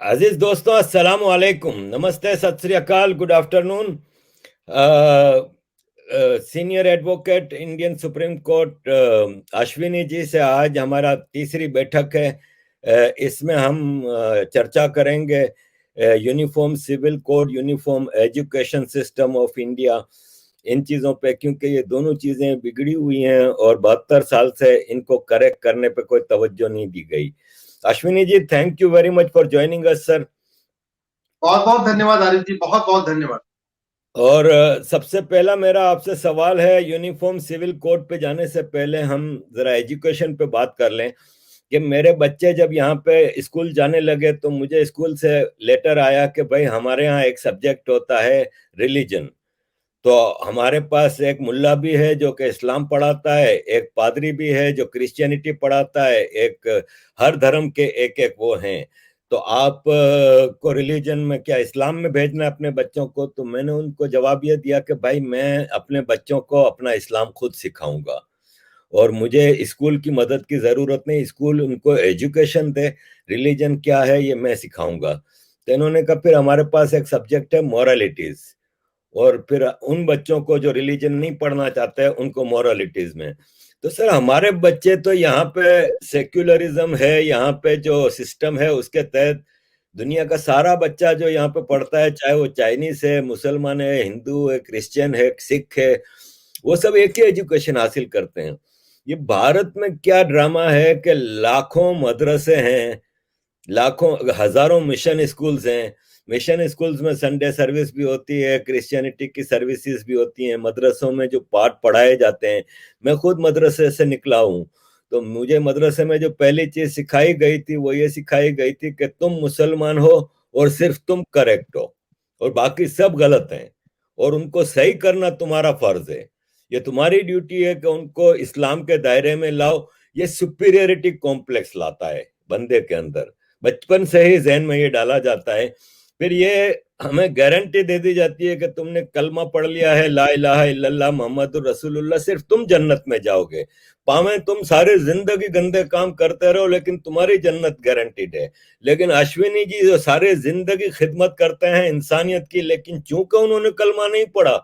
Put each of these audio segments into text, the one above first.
अजीज दोस्तों, अस्सलाम वालेकुम, नमस्ते, Sat Sri Akal, good afternoon. Senior advocate Indian Supreme Court Ashwini ji से आज हमारा तीसरी बैठक है। इसमें हम चर्चा करेंगे uniform civil code, uniform education system of India, इन चीजों पे, क्योंकि ये दोनों चीजें बिगड़ी हुई हैं और 72 साल से इनको करेक्ट करने पे कोई तवज्जो नहीं दी गई। Ashwini ji, thank you very much for joining us sir. बहुत बहुत धन्यवाद आरिफ जी, बहुत बहुत धन्यवाद। और सबसे पहला मेरा आपसे सवाल है, यूनिफॉर्म सिविल कोड पे जाने से पहले हम जरा एजुकेशन पे बात कर लें कि मेरे बच्चे जब यहाँ पे स्कूल जाने लगे तो मुझे स्कूल से लेटर आया कि भाई हमारे यहाँ एक सब्जेक्ट होता है रिलीजन। तो हमारे पास एक मुल्ला भी है जो कि इस्लाम पढ़ाता है, एक पादरी भी है जो क्रिश्चियनिटी पढ़ाता है, एक हर धर्म के एक एक वो हैं। तो आप को रिलीजन में क्या इस्लाम में भेजना है अपने बच्चों को? तो मैंने उनको जवाब ये दिया कि भाई मैं अपने बच्चों को अपना इस्लाम खुद सिखाऊंगा और मुझे स्कूल की मदद की जरूरत नहीं, स्कूल उनको एजुकेशन दे, रिलीजन क्या है ये मैं सिखाऊंगा। तो इन्होंने कहा फिर हमारे पास एक सब्जेक्ट है मॉरलिटीज, और फिर उन बच्चों को जो रिलीजन नहीं पढ़ना चाहते हैं उनको मॉरलिटीज में। तो सर हमारे बच्चे तो यहाँ पे सेक्युलरिज्म है, यहाँ पे जो सिस्टम है उसके तहत दुनिया का सारा बच्चा जो यहाँ पे पढ़ता है, चाहे वो चाइनीज है, मुसलमान है, हिंदू है, क्रिश्चियन है, सिख है, वो सब एक ही एजुकेशन हासिल करते हैं। ये भारत में क्या ड्रामा है कि लाखों मदरसे हैं, लाखों हजारों मिशन स्कूल्स हैं। मिशन स्कूल्स में संडे सर्विस भी होती है, क्रिश्चियनिटी की सर्विसेज भी होती हैं, मदरसों में जो पाठ पढ़ाए जाते हैं। मैं खुद मदरसे से निकला हूँ, तो मुझे मदरसे में जो पहली चीज सिखाई गई थी वो ये सिखाई गई थी कि तुम मुसलमान हो और सिर्फ तुम करेक्ट हो और बाकी सब गलत हैं, और उनको सही करना तुम्हारा फर्ज है। ये तुम्हारी ड्यूटी है कि उनको इस्लाम के दायरे में लाओ। ये सुपीरियरिटी कॉम्प्लेक्स लाता है बंदे के अंदर, बचपन से ही जहन में ये डाला जाता है। फिर ये हमें गारंटी दे दी जाती है कि तुमने कलमा पढ़ लिया है, ला इलाहा इल्लल्लाह मुहम्मदुर रसूलुल्लाह, सिर्फ तुम जन्नत में जाओगे। पावे तुम सारी जिंदगी गंदे काम करते रहो लेकिन तुम्हारी जन्नत गारंटीड है। लेकिन अश्विनी जी जो सारे जिंदगी खिदमत करते हैं इंसानियत की, लेकिन चूंकि उन्होंने कलमा नहीं पढ़ा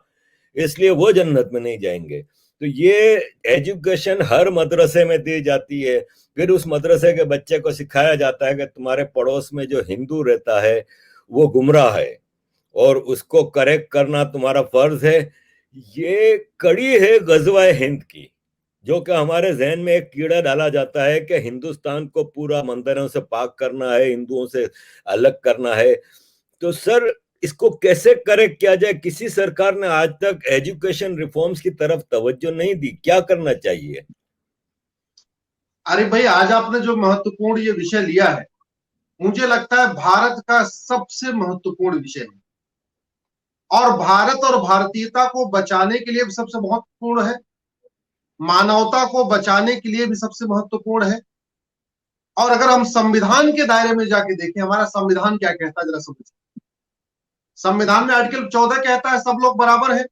इसलिए वो जन्नत में नहीं जाएंगे। तो ये एजुकेशन हर मदरसे में दी जाती है। फिर उस मदरसे के बच्चे को सिखाया जाता है कि तुम्हारे पड़ोस में जो हिंदू रहता है वो गुमराह है और उसको करेक्ट करना तुम्हारा फर्ज है। ये कड़ी है गजवाए हिंद की, जो कि हमारे जहन में एक कीड़ा डाला जाता है कि हिंदुस्तान को पूरा मंदिरों से पाक करना है, हिंदुओं से अलग करना है। तो सर इसको कैसे करेक्ट किया जाए? किसी सरकार ने आज तक एजुकेशन रिफॉर्म्स की तरफ तवज्जो नहीं दी, क्या करना चाहिए? अरे भाई, आज आपने जो महत्वपूर्ण ये विषय लिया है, मुझे लगता है भारत का सबसे महत्वपूर्ण विषय है और भारत और भारतीयता को बचाने के लिए भी सबसे महत्वपूर्ण है, मानवता को बचाने के लिए भी सबसे महत्वपूर्ण है। और अगर हम संविधान के दायरे में जाके देखें, हमारा संविधान क्या कहता है जरा समझिए। संविधान में आर्टिकल 14 कहता है सब लोग बराबर है।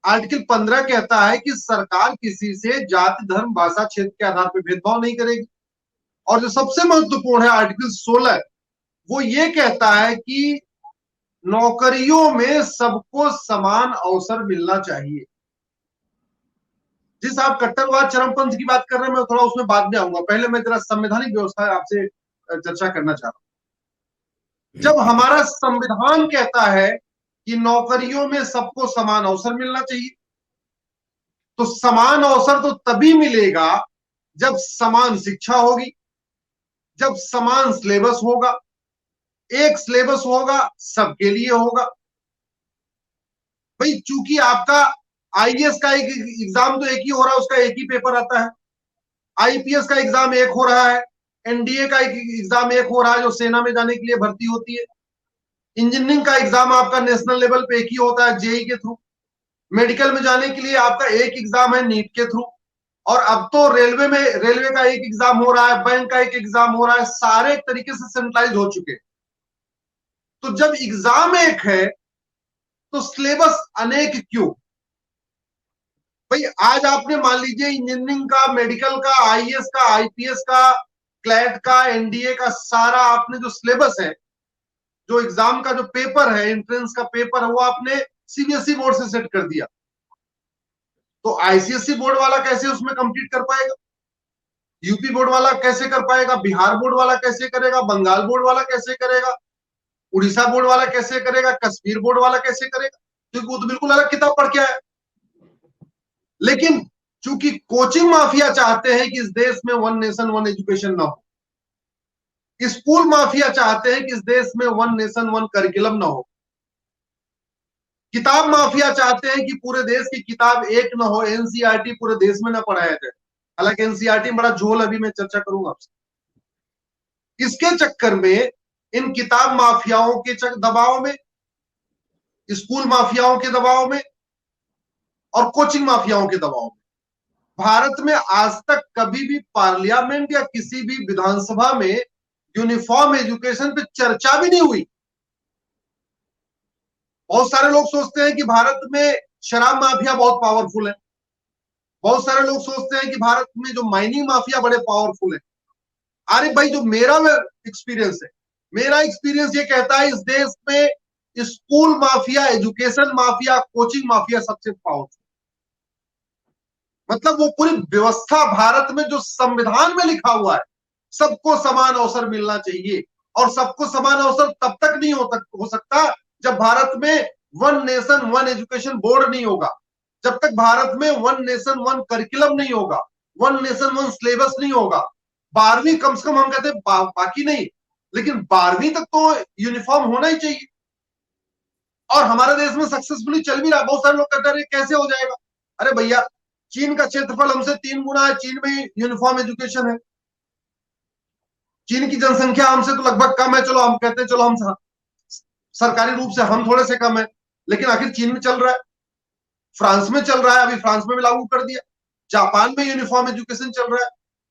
आर्टिकल 15 कहता है कि सरकार किसी से जाति, धर्म, भाषा, क्षेत्र के आधार पर भेदभाव नहीं करेगी। और जो सबसे महत्वपूर्ण है आर्टिकल 16, वो ये कहता है कि नौकरियों में सबको समान अवसर मिलना चाहिए। जिस आप कट्टरवाद चरमपंथ की बात कर रहे हैं, मैं थोड़ा उसमें बाद में आऊंगा, पहले मैं जरा संवैधानिक व्यवस्था आपसे चर्चा करना चाह रहा हूं। जब हमारा संविधान कहता है कि नौकरियों में सबको समान अवसर मिलना चाहिए, तो समान अवसर तो तभी मिलेगा जब समान शिक्षा होगी, जब समान सिलेबस होगा। एक सिलेबस होगा, सबके लिए होगा। भाई चूंकि आपका आईएएस का एक एग्जाम तो एक ही हो रहा है, उसका एक ही पेपर आता है। आईपीएस का एग्जाम एक हो रहा है, एनडीए का एक एग्जाम एक हो रहा है जो सेना में जाने के लिए भर्ती होती है। इंजीनियरिंग का एग्जाम आपका नेशनल लेवल पे एक ही होता है, जेई के थ्रू। मेडिकल में जाने के लिए आपका एक एग्जाम है, नीट के थ्रू। और अब तो रेलवे का एक एग्जाम हो रहा है, बैंक का एक एग्जाम हो रहा है, सारे एक तरीके से सेंट्रलाइज हो चुके। तो जब एग्जाम एक है तो सिलेबस अनेक क्यों? भाई आज आपने मान लीजिए इंजीनियरिंग का, मेडिकल का, आईएएस का, आईपीएस का, क्लैट का, एनडीए का, सारा आपने जो सिलेबस है जो एग्जाम का जो पेपर है, एंट्रेंस का पेपर है, वो आपने सीबीएसई बोर्ड से सेट कर दिया, तो आईसीएसई बोर्ड वाला कैसे उसमें कंप्लीट कर पाएगा? यूपी बोर्ड वाला कैसे कर पाएगा? बिहार बोर्ड वाला कैसे करेगा? बंगाल बोर्ड वाला कैसे करेगा? उड़ीसा बोर्ड वाला कैसे करेगा? कश्मीर बोर्ड वाला कैसे करेगा? क्योंकि वो तो बिल्कुल अलग किताब पढ़ के आया। लेकिन चूंकि कोचिंग माफिया चाहते हैं कि इस देश में वन नेशन वन एजुकेशन ना हो, स्कूल माफिया चाहते हैं कि इस देश में वन नेशन वन करिकुलम ना हो, किताब माफिया चाहते हैं कि पूरे देश की किताब एक ना हो, एनसीईआरटी पूरे देश में ना पढ़ाया जाए। हालांकि एनसीईआरटी में बड़ा झोल, अभी मैं चर्चा करूंगा आपसे। इसके चक्कर में, इन किताब माफियाओं के दबाव में, स्कूल माफियाओं के दबाव में और कोचिंग माफियाओं के दबाव में, भारत में आज तक कभी भी पार्लियामेंट या किसी भी विधानसभा में यूनिफॉर्म एजुकेशन पे चर्चा भी नहीं हुई। बहुत सारे लोग सोचते हैं कि भारत में शराब माफिया बहुत पावरफुल है, बहुत सारे लोग सोचते हैं कि भारत में जो माइनिंग माफिया बड़े पावरफुल है। अरे भाई, जो मेरा एक्सपीरियंस है, मेरा एक्सपीरियंस ये कहता है इस देश में school mafia, education mafia, coaching mafia सबसे पावरफुल। मतलब वो पूरी व्यवस्था भारत में जो संविधान में लिखा हुआ है, सबको समान अवसर मिलना चाहिए, और सबको समान अवसर तब तक नहीं हो सकता जब भारत में one nation one education board नहीं होगा, जब तक भारत में वन नेशन वन करिकुलम नहीं होगा, वन नेशन वन सिलेबस नहीं होगा। 12वीं कम से कम, हम कहते हैं बाकी नहीं, लेकिन 12वीं तक तो यूनिफॉर्म होना ही चाहिए। और हमारे देश में सक्सेसफुली चल भी रहा है। बहुत सारे लोग कहते हैं कैसे हो जाएगा? अरे भैया, चीन का क्षेत्रफल हमसे 3 गुना है, चीन में यूनिफॉर्म एजुकेशन है। चीन की जनसंख्या हमसे तो लगभग कम है, चलो हम कहते हैं चलो हम सरकारी रूप से हम थोड़े से कम है, लेकिन आखिर चीन में चल रहा है, फ्रांस में चल रहा है, अभी फ्रांस में भी लागू कर दिया, जापान में यूनिफॉर्म एजुकेशन चल रहा है,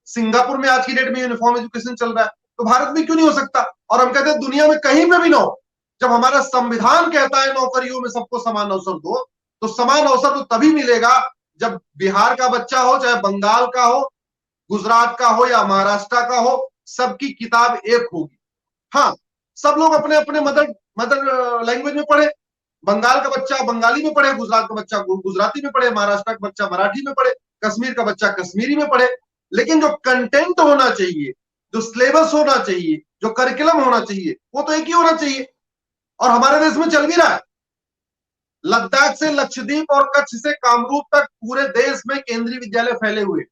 सिंगापुर में आज की डेट में यूनिफॉर्म एजुकेशन चल रहा है, तो भारत में क्यों नहीं हो सकता? और हम कहते हैं दुनिया में कहीं में भी ना हो। जब हमारा संविधान कहता है नौकरियों में सबको समान अवसर दो, तो समान अवसर तो तभी मिलेगा जब बिहार का बच्चा हो, चाहे बंगाल का हो, गुजरात का हो या महाराष्ट्र का हो, सबकी किताब एक होगी। हाँ, सब लोग अपने अपने मदर लैंग्वेज में पढ़े, बंगाल का बच्चा बंगाली में पढ़े, गुजरात का बच्चा गुजराती में पढ़े, महाराष्ट्र का बच्चा मराठी में पढ़े, कश्मीर का बच्चा कश्मीरी में पढ़े, लेकिन जो कंटेंट होना चाहिए, जो सिलेबस होना चाहिए, जो करिकुलम होना चाहिए, वो तो एक ही होना चाहिए। और हमारे देश में चल भी रहा है। लद्दाख से लक्षद्वीप और कच्छ से कामरूप तक पूरे देश में केंद्रीय विद्यालय फैले हुए,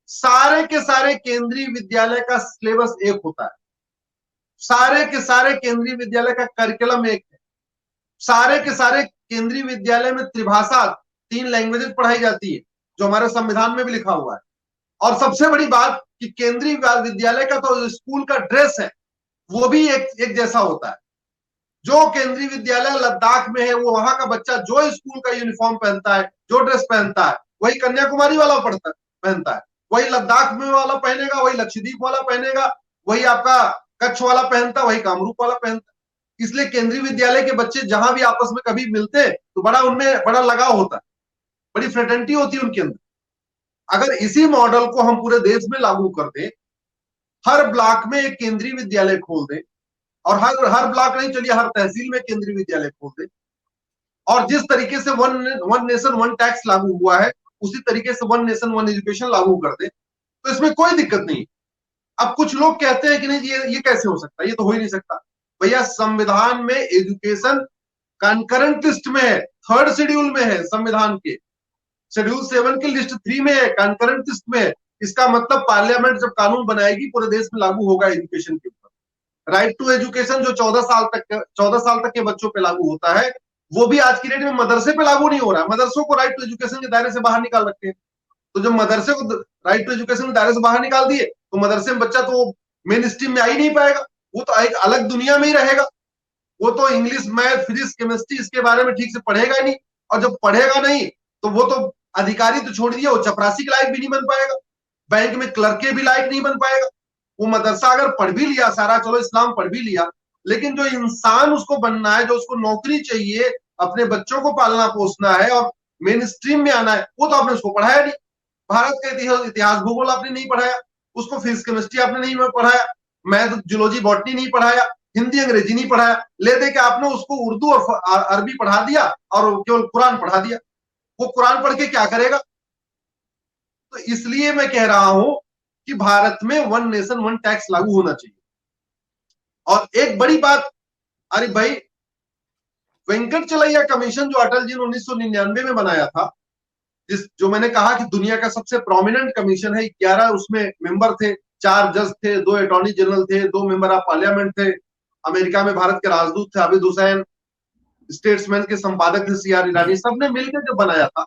सारे के सारे केंद्रीय विद्यालय का सिलेबस एक होता है, सारे के सारे केंद्रीय विद्यालय का करिकुलम एक है, सारे के सारे केंद्रीय विद्यालय में त्रिभाषा 3 लैंग्वेजेस पढ़ाई जाती है, जो हमारे संविधान में भी लिखा हुआ है। और सबसे बड़ी बात कि केंद्रीय विद्यालय का तो स्कूल का ड्रेस है, वो भी एक जैसा होता है। जो केंद्रीय विद्यालय लद्दाख में है, वो वहां का बच्चा जो स्कूल का यूनिफॉर्म पहनता है, जो ड्रेस पहनता है, वही कन्याकुमारी वाला पहनता है, वही लद्दाख में वाला पहनेगा, वही लक्षद्वीप वाला पहनेगा, वही आपका कच्छ वाला पहनता, वही कामरूप वाला पहनता। इसलिए केंद्रीय विद्यालय के बच्चे जहां भी आपस में कभी मिलते तो उनमें बड़ा लगाव होता है, बड़ी फ्रेटर्निटी होती है उनके अंदर। अगर इसी मॉडल को हम पूरे देश में लागू कर दें, हर ब्लॉक में एक केंद्रीय विद्यालय खोल दें, और हर ब्लॉक नहीं, चलिए हर तहसील में केंद्रीय विद्यालय खोल दें, और जिस तरीके से वन नेशन वन टैक्स लागू हुआ है, उसी तरीके से वन नेशन वन एजुकेशन लागू कर दे, तो इसमें कोई दिक्कत नहीं। अब कुछ लोग कहते हैं कि नहीं ये कैसे हो सकता है, ये तो हो ही नहीं सकता। भैया, संविधान में एजुकेशन कंकरेंट लिस्ट में है, 3rd शेड्यूल में है, संविधान के शेड्यूल 7 की लिस्ट 3 में है, कंकरेंट लिस्ट में है। इसका मतलब पार्लियामेंट जब कानून बनाएगी, पूरे देश में लागू होगा एजुकेशन के ऊपर। राइट टू एजुकेशन जो 14 साल तक के बच्चों पे लागू होता है, वो भी आज की डेट में मदरसे पे लागू नहीं हो रहा है। मदरसों को राइट टू एजुकेशन के दायरे से बाहर निकाल रखे हैं। तो जब मदरसे को राइट टू एजुकेशन के दायरे से बाहर निकाल दिए, तो मदरसे में बच्चा तो मेन स्ट्रीम में आ ही नहीं पाएगा, वो तो एक अलग दुनिया में ही रहेगा। वो तो इंग्लिश, मैथ, फिजिक्स, केमिस्ट्री इसके बारे में ठीक से पढ़ेगा ही नहीं, और जब पढ़ेगा नहीं तो वो तो अधिकारी तो छोड़ दिया, वो चपरासी के लायक भी नहीं बन पाएगा, बैंक में क्लर्क के भी लायक नहीं बन पाएगा। वो मदरसा अगर पढ़ भी लिया सारा, चलो इस्लाम पढ़ भी लिया, लेकिन जो इंसान उसको बनना है, जो उसको नौकरी चाहिए, अपने बच्चों को पालना पोसना है और मेन स्ट्रीम में आना है, वो तो आपने उसको पढ़ाया नहीं। भारत का इतिहास भूगोल आपने नहीं पढ़ाया उसको, फिजिक्स केमिस्ट्री आपने नहीं पढ़ाया, मैथ जूलॉजी बॉटनी नहीं पढ़ाया, हिंदी अंग्रेजी नहीं पढ़ाया, ले दे के आपने उसको उर्दू और अरबी पढ़ा दिया और केवल कुरान पढ़ा दिया। वो कुरान पढ़ के क्या करेगा? तो इसलिए मैं कह रहा हूं कि भारत में वन नेशन वन टैक्स लागू होना चाहिए। और एक बड़ी बात, अरे भाई, वेंकट चलैया कमीशन जो अटल जी ने 1999 में बनाया था, जो मैंने कहा कि दुनिया का सबसे प्रोमिनेंट कमीशन है, 11 उसमें मेंबर थे, 4 जज थे, 2 अटॉर्नी जनरल थे, 2 मेंबर ऑफ पार्लियामेंट थे, अमेरिका में भारत के राजदूत थे आबिद हुसैन, स्टेट्समैन के संपादक थे सीआर ईरानी, सबने मिलकर जब बनाया था,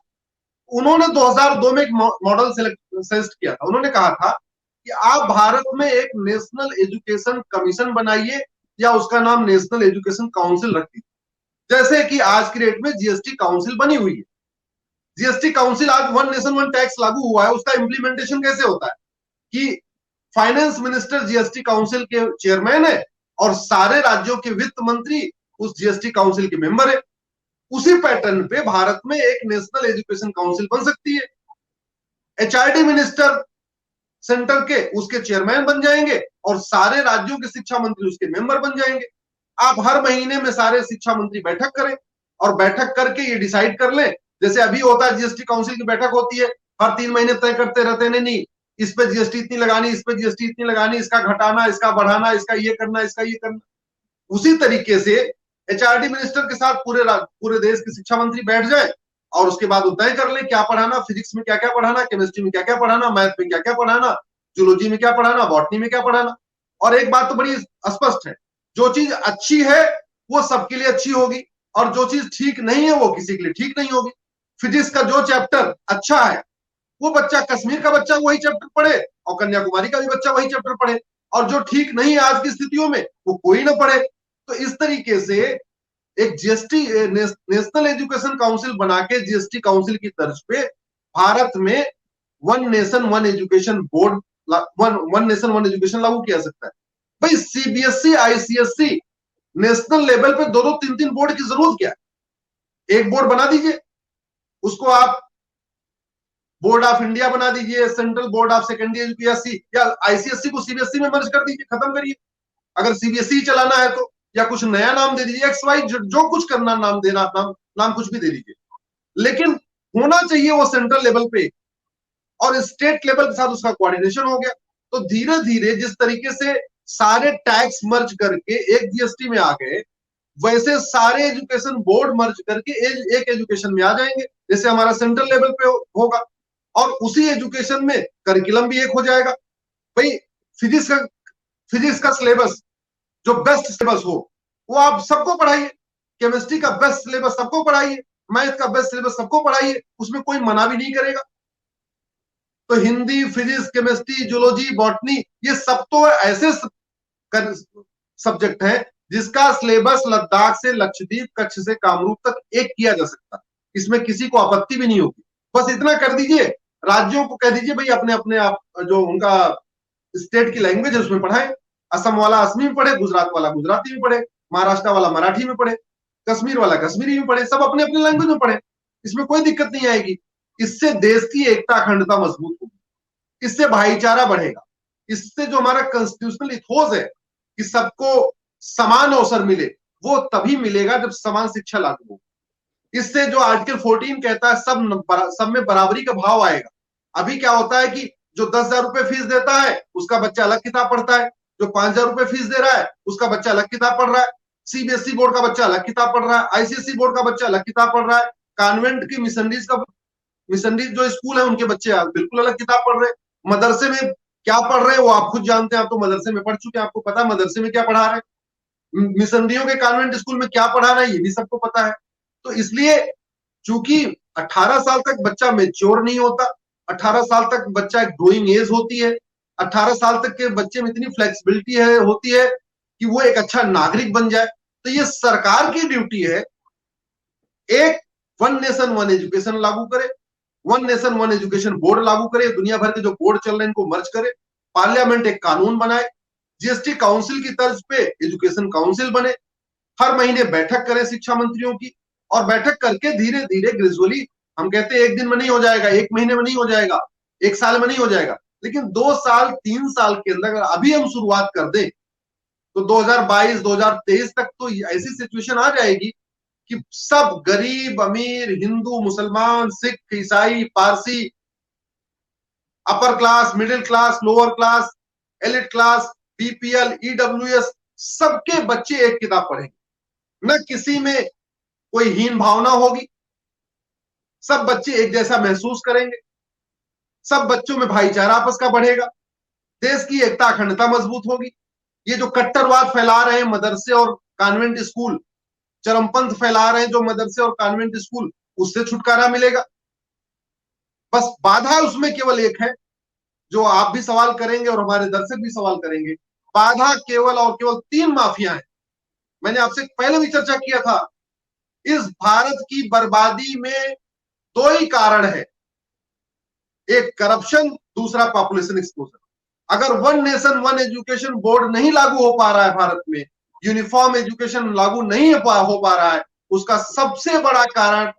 उन्होंने 2002 में एक मॉडल सजेस्ट किया था। उन्होंने कहा था कि आप भारत में एक नेशनल एजुकेशन कमीशन बनाइए या उसका नाम नेशनल एजुकेशन काउंसिल रखिए, जैसे कि आज की डेट में जीएसटी काउंसिल बनी हुई है। जीएसटी काउंसिल आज वन नेशन वन टैक्स लागू हुआ है, उसका इंप्लीमेंटेशन कैसे होता है कि फाइनेंस मिनिस्टर जीएसटी काउंसिल के चेयरमैन है और सारे राज्यों के वित्त मंत्री उस जीएसटी काउंसिल के मेंबर है। उसी पैटर्न पे भारत में एक नेशनल एजुकेशन काउंसिल बन सकती है। एचआरडी मिनिस्टर सेंटर के उसके चेयरमैन बन जाएंगे और सारे राज्यों के शिक्षा मंत्री उसके मेंबर बन जाएंगे। आप हर महीने में सारे शिक्षा मंत्री बैठक करें और बैठक करके ये डिसाइड कर लें, जैसे अभी होता है जीएसटी काउंसिल की बैठक होती है, हर 3 महीने तय करते रहते हैं, नहीं इस पे जीएसटी इतनी लगानी, इस पे जीएसटी इतनी लगानी, इसका घटाना, इसका बढ़ाना, इसका ये करना, इसका ये करना। उसी तरीके से एचआरडी मिनिस्टर के साथ पूरे देश के शिक्षा मंत्री बैठ जाए और उसके बाद तय कर ले क्या पढ़ाना, फिजिक्स में क्या क्या पढ़ाना, केमिस्ट्री में क्या क्या पढ़ाना, मैथ में क्या क्या पढ़ाना, जूलॉजी में क्या पढ़ाना, बॉटनी में क्या पढ़ाना। और एक बात तो बड़ी स्पष्ट है, जो चीज अच्छी है वो सबके लिए अच्छी होगी और जो चीज ठीक नहीं है वो किसी के लिए ठीक नहीं होगी। फिजिक्स का जो चैप्टर अच्छा है वो बच्चा, कश्मीर का बच्चा वही चैप्टर पढ़े और कन्याकुमारी का भी बच्चा वही चैप्टर पढ़े, और जो ठीक नहीं है आज की स्थितियों में वो कोई ना पढ़े। तो इस तरीके से एक जीएसटी नेशनल एजुकेशन काउंसिल बना के जीएसटी काउंसिल की तर्ज पे भारत में one nation one education board, one nation one education लागू किया सकता है। भाई सीबीएसई आईसीएसई नेशनल लेवल पे 2-2 3-3 बोर्ड की जरूरत क्या है? एक बोर्ड बना दीजिए, उसको आप बोर्ड ऑफ इंडिया बना दीजिए, central board of secondary UPSC, या आईसीएससी को सीबीएसई में मर्ज कर दीजिए, खत्म करिए। अगर सीबीएसई चलाना है तो, या कुछ नया नाम दे दीजिए, एक्स वाई जो कुछ करना, नाम देना, नाम कुछ भी दे दीजिए, लेकिन होना चाहिए वो सेंट्रल लेवल पे और स्टेट लेवल के साथ उसका कोऑर्डिनेशन हो गया। तो धीरे धीरे जिस तरीके से सारे टैक्स मर्ज करके एक जीएसटी में आ गए, वैसे सारे एजुकेशन बोर्ड मर्ज करके एक एजुकेशन में आ जाएंगे, जैसे हमारा सेंट्रल लेवल पे होगा। और उसी एजुकेशन में करिकुलम भी एक हो जाएगा। भाई फिजिक्स का सिलेबस जो बेस्ट सिलेबस हो वो आप सबको पढ़ाइए, केमिस्ट्री का बेस्ट सिलेबस सबको पढ़ाइए, मैथ का बेस्ट सिलेबस सबको पढ़ाइए, उसमें कोई मना भी नहीं करेगा। तो Hindi, physics, chemistry, zoology, botany, ये सब तो ऐसे सब्जेक्ट हैं जिसका सिलेबस लद्दाख से लक्षद्वीप, कच्छ से कामरूप तक एक किया जा सकता है, इसमें किसी को आपत्ति भी नहीं होगी। बस इतना कर दीजिए, राज्यों को कह दीजिए भाई अपने अपने आप जो उनका स्टेट की लैंग्वेज है उसमें पढ़ाएं, असम वाला असमी में पढ़े, गुजरात वाला गुजराती में पढ़े, महाराष्ट्र वाला मराठी में पढ़े, कश्मीर वाला कश्मीरी में पढ़े, सब अपने अपने लैंग्वेज में पढ़े, इसमें कोई दिक्कत नहीं आएगी। इससे देश की एकता अखंडता मजबूत होगी, इससे भाईचारा बढ़ेगा, इससे जो हमारा कॉन्स्टिट्यूशनल इथोस है कि सबको समान अवसर मिले, वो तभी मिलेगा जब समान शिक्षा लागू हो। इससे जो आर्टिकल 14 कहता है सब में बराबरी का भाव आएगा। अभी क्या होता है कि जो 10,000 रुपए फीस देता है उसका बच्चा अलग किताब पढ़ता है, जो 5,000 रुपए फीस दे रहा है उसका बच्चा अलग किताब पढ़ रहा है, सीबीएसई बोर्ड का बच्चा अलग किताब पढ़ रहा है, आईसीएसई बोर्ड का बच्चा अलग किताब पढ़ रहा है, कॉन्वेंट की मिशनरीज जो स्कूल है उनके बच्चे बिल्कुल अलग किताब पढ़ रहे हैं, मदरसे में क्या पढ़ रहे हैं वो आप खुद जानते हैं, आप तो मदरसे में पढ़ चुके हैं, आपको पता है मदरसे में क्या पढ़ा रहे हैं, मिशनरियों के कॉन्वेंट स्कूल में क्या पढ़ा रहा है ये भी सबको पता है। तो इसलिए चूंकि 18 साल तक बच्चा मेच्योर नहीं होता, 18 साल तक बच्चा एक ग्रोइंग एज होती है, 18 साल तक के बच्चे में इतनी फ्लेक्सिबिलिटी होती है कि वो एक अच्छा नागरिक बन जाए। तो ये सरकार की ड्यूटी है, एक वन नेशन वन एजुकेशन लागू करे, one nation one education board लागू करे, दुनिया भर के जो बोर्ड चल रहे हैं इनको मर्ज करे, पार्लियामेंट एक कानून बनाए, जीएसटी काउंसिल की तर्ज पे एजुकेशन काउंसिल बने, हर महीने बैठक करें शिक्षा मंत्रियों की, और बैठक करके धीरे धीरे ग्रेजुअली, हम कहते हैं एक दिन में नहीं हो जाएगा, एक महीने में नहीं हो जाएगा, एक साल में नहीं हो जाएगा, लेकिन 2 साल 3 साल के अंदर अगर अभी हम शुरुआत कर दें तो 2022 2023 तक तो ऐसी सिचुएशन आ जाएगी कि सब गरीब अमीर, हिंदू मुसलमान, सिख ईसाई Parsi, upper class middle class lower class elite class BPL EWS, सबके बच्चे एक किताब पढ़ेंगे। न किसी में कोई हीन भावना होगी, सब बच्चे एक जैसा महसूस करेंगे, सब बच्चों में भाईचारा आपस का बढ़ेगा, देश की एकता अखंडता मजबूत होगी। ये जो कट्टरवाद फैला रहे हैं मदरसे और कॉन्वेंट स्कूल, चरमपंथ फैला रहे हैं जो मदरसे और कॉन्वेंट स्कूल, उससे छुटकारा मिलेगा। बस बाधा उसमें केवल एक है, जो आप भी सवाल करेंगे और हमारे दर्शक भी सवाल करेंगे। बाधा केवल और केवल तीन माफिया है। मैंने आपसे पहले भी चर्चा किया था, इस भारत की बर्बादी में दो ही कारण है, एक करप्शन, दूसरा पॉपुलेशन एक्सप्लोजन। अगर one nation one education board नहीं लागू हो पा रहा है भारत में, यूनिफॉर्म एजुकेशन लागू नहीं हो पा रहा है, उसका सबसे बड़ा कारण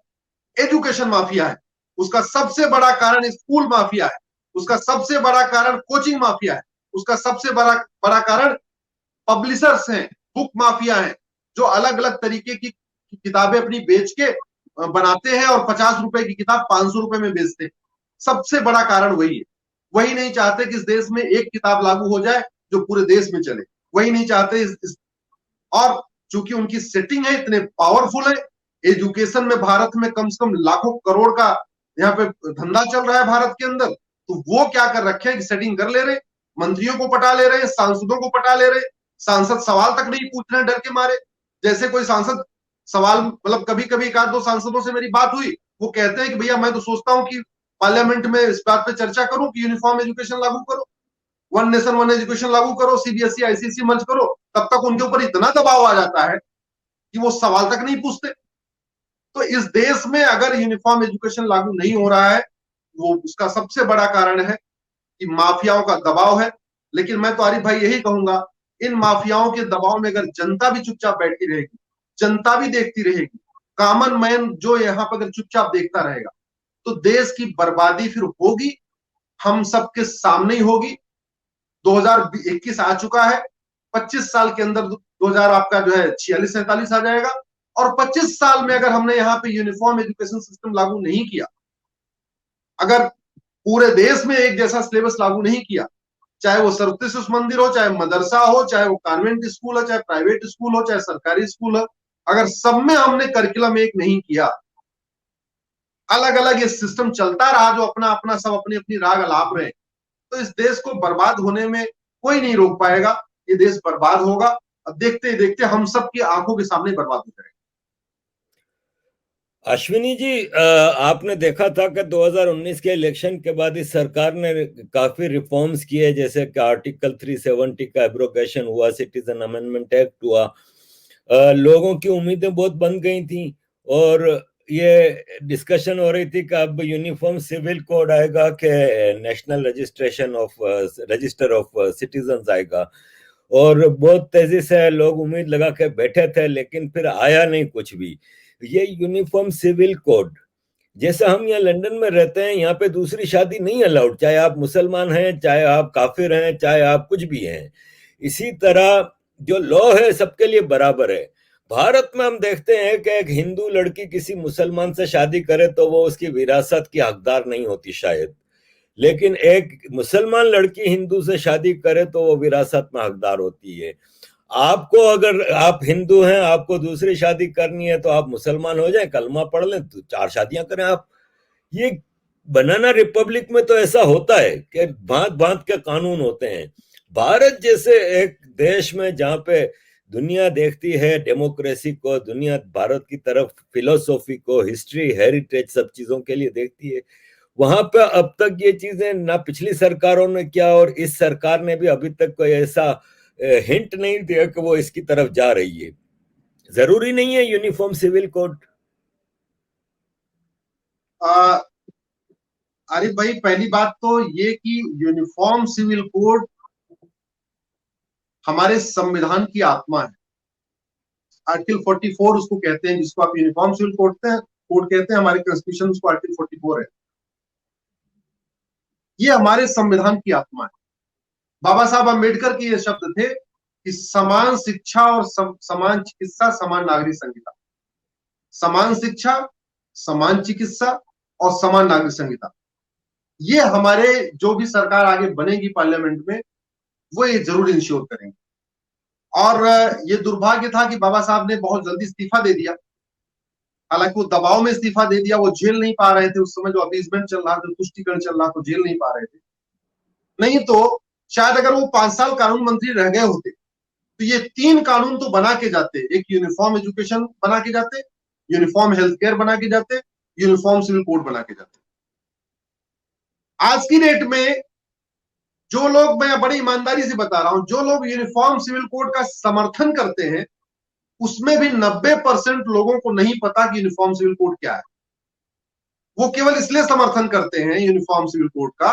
एजुकेशन माफिया है, उसका सबसे बड़ा कारण स्कूल माफिया है, उसका सबसे बड़ा कारण कोचिंग माफिया है, उसका सबसे बड़ा बड़ा कारण पब्लिशर्स हैं, बुक माफिया हैं, जो अलग अलग तरीके की किताबें अपनी बेच के बनाते हैं और 50 रुपए की किताब 500 रुपए में बेचते हैं। सबसे बड़ा कारण वही है। वही नहीं चाहते कि इस देश में एक किताब लागू हो जाए जो पूरे देश में चले, वही नहीं चाहते और चूंकि उनकी सेटिंग है, इतने पावरफुल है, एजुकेशन में भारत में कम से कम लाखों करोड़ का यहाँ पे धंधा चल रहा है भारत के अंदर, तो वो क्या कर रखे हैं कि सेटिंग कर ले रहे, मंत्रियों को पटा ले रहे, सांसदों को पटा ले रहे, सांसद सवाल तक नहीं पूछ रहे डर के मारे। जैसे कोई सांसद सवाल, मतलब कभी कभी एक आध दो सांसदों से मेरी बात हुई, वो कहते हैं कि भैया मैं तो सोचता हूं कि पार्लियामेंट में इस बात पे चर्चा करूं कि यूनिफॉर्म एजुकेशन लागू करो, वन नेशन वन एजुकेशन लागू करो, सीबीएसई आईसीएसई मर्ज करो, तब तक उनके ऊपर इतना दबाव आ जाता है कि वो सवाल तक नहीं पूछते। तो इस देश में अगर यूनिफॉर्म एजुकेशन लागू नहीं हो रहा है, वो उसका सबसे बड़ा कारण है कि माफियाओं का दबाव है। लेकिन मैं तो आरिफ भाई यही कहूंगा, इन माफियाओं के दबाव में अगर जनता भी चुपचाप बैठी रहेगी, जनता भी देखती रहेगी, कॉमन मैन जो यहाँ पर अगर चुपचाप देखता रहेगा, तो देश की बर्बादी फिर होगी, हम सबके सामने ही होगी। 2021 आ चुका है, 25 साल के अंदर 2000 आपका जो है 46-47 आ जाएगा, और 25 साल में अगर हमने यहाँ पे यूनिफॉर्म एजुकेशन सिस्टम लागू नहीं किया, अगर पूरे देश में एक जैसा सिलेबस लागू नहीं किया, चाहे वो सरस्वती शिशु मंदिर हो, चाहे मदरसा हो, चाहे वो कॉन्वेंट स्कूल हो, चाहे प्राइवेट स्कूल हो, चाहे सरकारी स्कूल हो, अगर सब में हमने करिकुलम एक नहीं किया, अलग अलग ये सिस्टम चलता रहा जो अपना अपना सब अपनी अपनी राग अलाप रहे, तो इस देश को बर्बाद होने में कोई नहीं रोक पाएगा। ये देश बर्बाद होगा, अब देखते ही देखते हम सबकी आंखों के सामने बर्बाद हो जाएगा। अश्विनी जी, आपने देखा था कि 2019 के इलेक्शन के बाद इस सरकार ने काफी रिफॉर्म्स किए, जैसे कि आर्टिकल 370 का एब्रोगेशन हुआ, सिटीजन अमेंडमेंट एक्ट हुआ। लोगों की उम्मीदें बहुत बन गई थी और ये डिस्कशन हो रही थी कि अब यूनिफॉर्म सिविल कोड आएगा, कि नेशनल रजिस्टर ऑफ सिटीजन आएगा, और बहुत तेजी से लोग उम्मीद लगा के बैठे थे, लेकिन फिर आया नहीं कुछ भी। ये यूनिफॉर्म सिविल कोड, जैसे हम यहाँ लंदन में रहते हैं, यहाँ पे दूसरी शादी नहीं अलाउड, चाहे आप मुसलमान हैं, चाहे आप काफिर हैं, चाहे आप कुछ भी हैं। इसी तरह जो लॉ है सबके लिए बराबर है। भारत में हम देखते हैं कि एक हिंदू लड़की किसी मुसलमान से शादी करे तो वो उसकी विरासत की हकदार नहीं होती शायद, लेकिन एक मुसलमान लड़की हिंदू से शादी करे तो वो विरासत में हकदार होती है। आपको, अगर आप हिंदू हैं, आपको दूसरी शादी करनी है तो आप मुसलमान हो जाएं, कलमा पढ़ लें, तो 4 शादियां करें आप। ये बनाना रिपब्लिक में तो ऐसा होता है कि भांत भांत के कानून होते हैं। भारत जैसे एक देश में जहां पे दुनिया देखती है डेमोक्रेसी को, दुनिया भारत की तरफ फिलोसॉफी को, हिस्ट्री, हेरिटेज, सब चीजों के लिए देखती है, वहां पे अब तक ये चीजें ना पिछली सरकारों ने किया और इस सरकार ने भी अभी तक कोई ऐसा हिंट नहीं दिया कि वो इसकी तरफ जा रही है। जरूरी नहीं है यूनिफॉर्म सिविल कोड। आरिफ भाई, पहली बात तो ये कि यूनिफॉर्म सिविल कोड हमारे संविधान की आत्मा है। आर्टिकल 44 उसको कहते हैं, जिसको आप यूनिफॉर्म सिविल कोड कहते हैं, हमारे कॉन्स्टिट्यूशन उसको आर्टिकल 44 है। ये हमारे संविधान की आत्मा है। बाबा साहब अम्बेडकर के ये शब्द थे कि समान शिक्षा और समान चिकित्सा, समान नागरिक संहिता। समान शिक्षा, समान चिकित्सा और समान नागरिक संहिता, ये हमारे जो भी सरकार आगे बनेगी पार्लियामेंट में, वो ये जरूर इंश्योर करेंगे। और ये दुर्भाग्य था कि बाबा साहब ने बहुत जल्दी इस्तीफा दे दिया। हालांकि वो दबाव में इस्तीफा दे दिया, वो झेल नहीं पा रहे थे उस समय, जो अपीसमेंट चल रहा था, तुष्टिकरण चल रहा था, झेल नहीं पा रहे थे। नहीं तो शायद अगर वो 5 साल कानून मंत्री रह गए होते तो ये 3 कानून तो बना के जाते। एक यूनिफॉर्म एजुकेशन बना के जाते, यूनिफॉर्म हेल्थ केयर बना के जाते, यूनिफॉर्म सिविल कोड बना के जाते। आज की डेट में जो लोग, मैं बड़ी ईमानदारी से बता रहा हूं, जो लोग यूनिफॉर्म सिविल कोड का समर्थन करते हैं, उसमें भी 90% लोगों को नहीं पता कि यूनिफॉर्म सिविल कोड क्या है। वो केवल इसलिए समर्थन करते हैं यूनिफॉर्म सिविल कोड का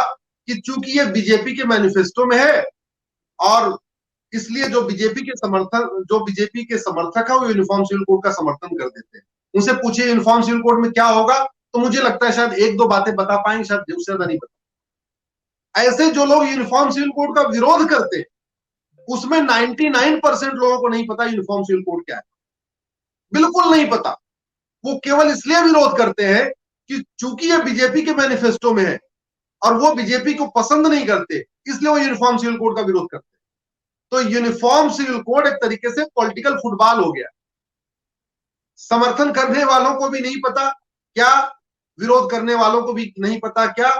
कि चूंकि ये बीजेपी के मैनिफेस्टो में है, और इसलिए जो बीजेपी के समर्थक है वो यूनिफॉर्म सिविल कोड का समर्थन कर देते हैं। उनसे पूछिए यूनिफॉर्म सिविल कोड में क्या होगा, तो मुझे लगता है शायद 1-2 बातें बता पाएंगे, शायद उससे ज्यादा नहीं बता। ऐसे जो लोग यूनिफॉर्म सिविल कोड का विरोध करते हैं, उसमें 99% लोगों को नहीं पता यूनिफॉर्म सिविल कोड क्या है, बिल्कुल नहीं पता। वो केवल इसलिए विरोध करते हैं कि चूंकि ये बीजेपी के मैनिफेस्टो में है और वो बीजेपी को पसंद नहीं करते, इसलिए वो यूनिफॉर्म सिविल कोड का विरोध करते हैं। तो यूनिफॉर्म सिविल कोड एक तरीके से पॉलिटिकल फुटबॉल हो गया। समर्थन करने वालों को भी नहीं पता क्या, विरोध करने वालों को भी नहीं पता क्या,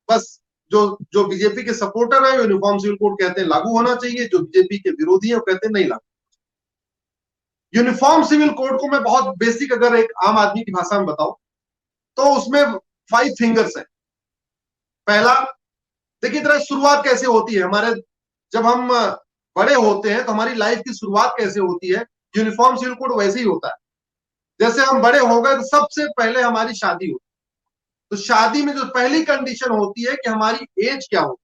बस जो बीजेपी के सपोर्टर है यूनिफॉर्म सिविल कोड कहते हैं लागू होना चाहिए, जो बीजेपी के विरोधी है वो कहते हैं नहीं लागू। यूनिफॉर्म सिविल कोड को मैं बहुत बेसिक अगर एक आम आदमी की भाषा में बताऊं तो उसमें 5 फिंगर्स है। पहला, देखिए तरह शुरुआत कैसे होती है हमारे, जब हम बड़े होते हैं तो हमारी लाइफ की शुरुआत कैसे होती है, यूनिफॉर्म सिविल कोड वैसे ही होता है। जैसे हम बड़े हो गए तो सबसे पहले हमारी शादी होती है। तो शादी में जो पहली कंडीशन होती है कि हमारी एज क्या हो,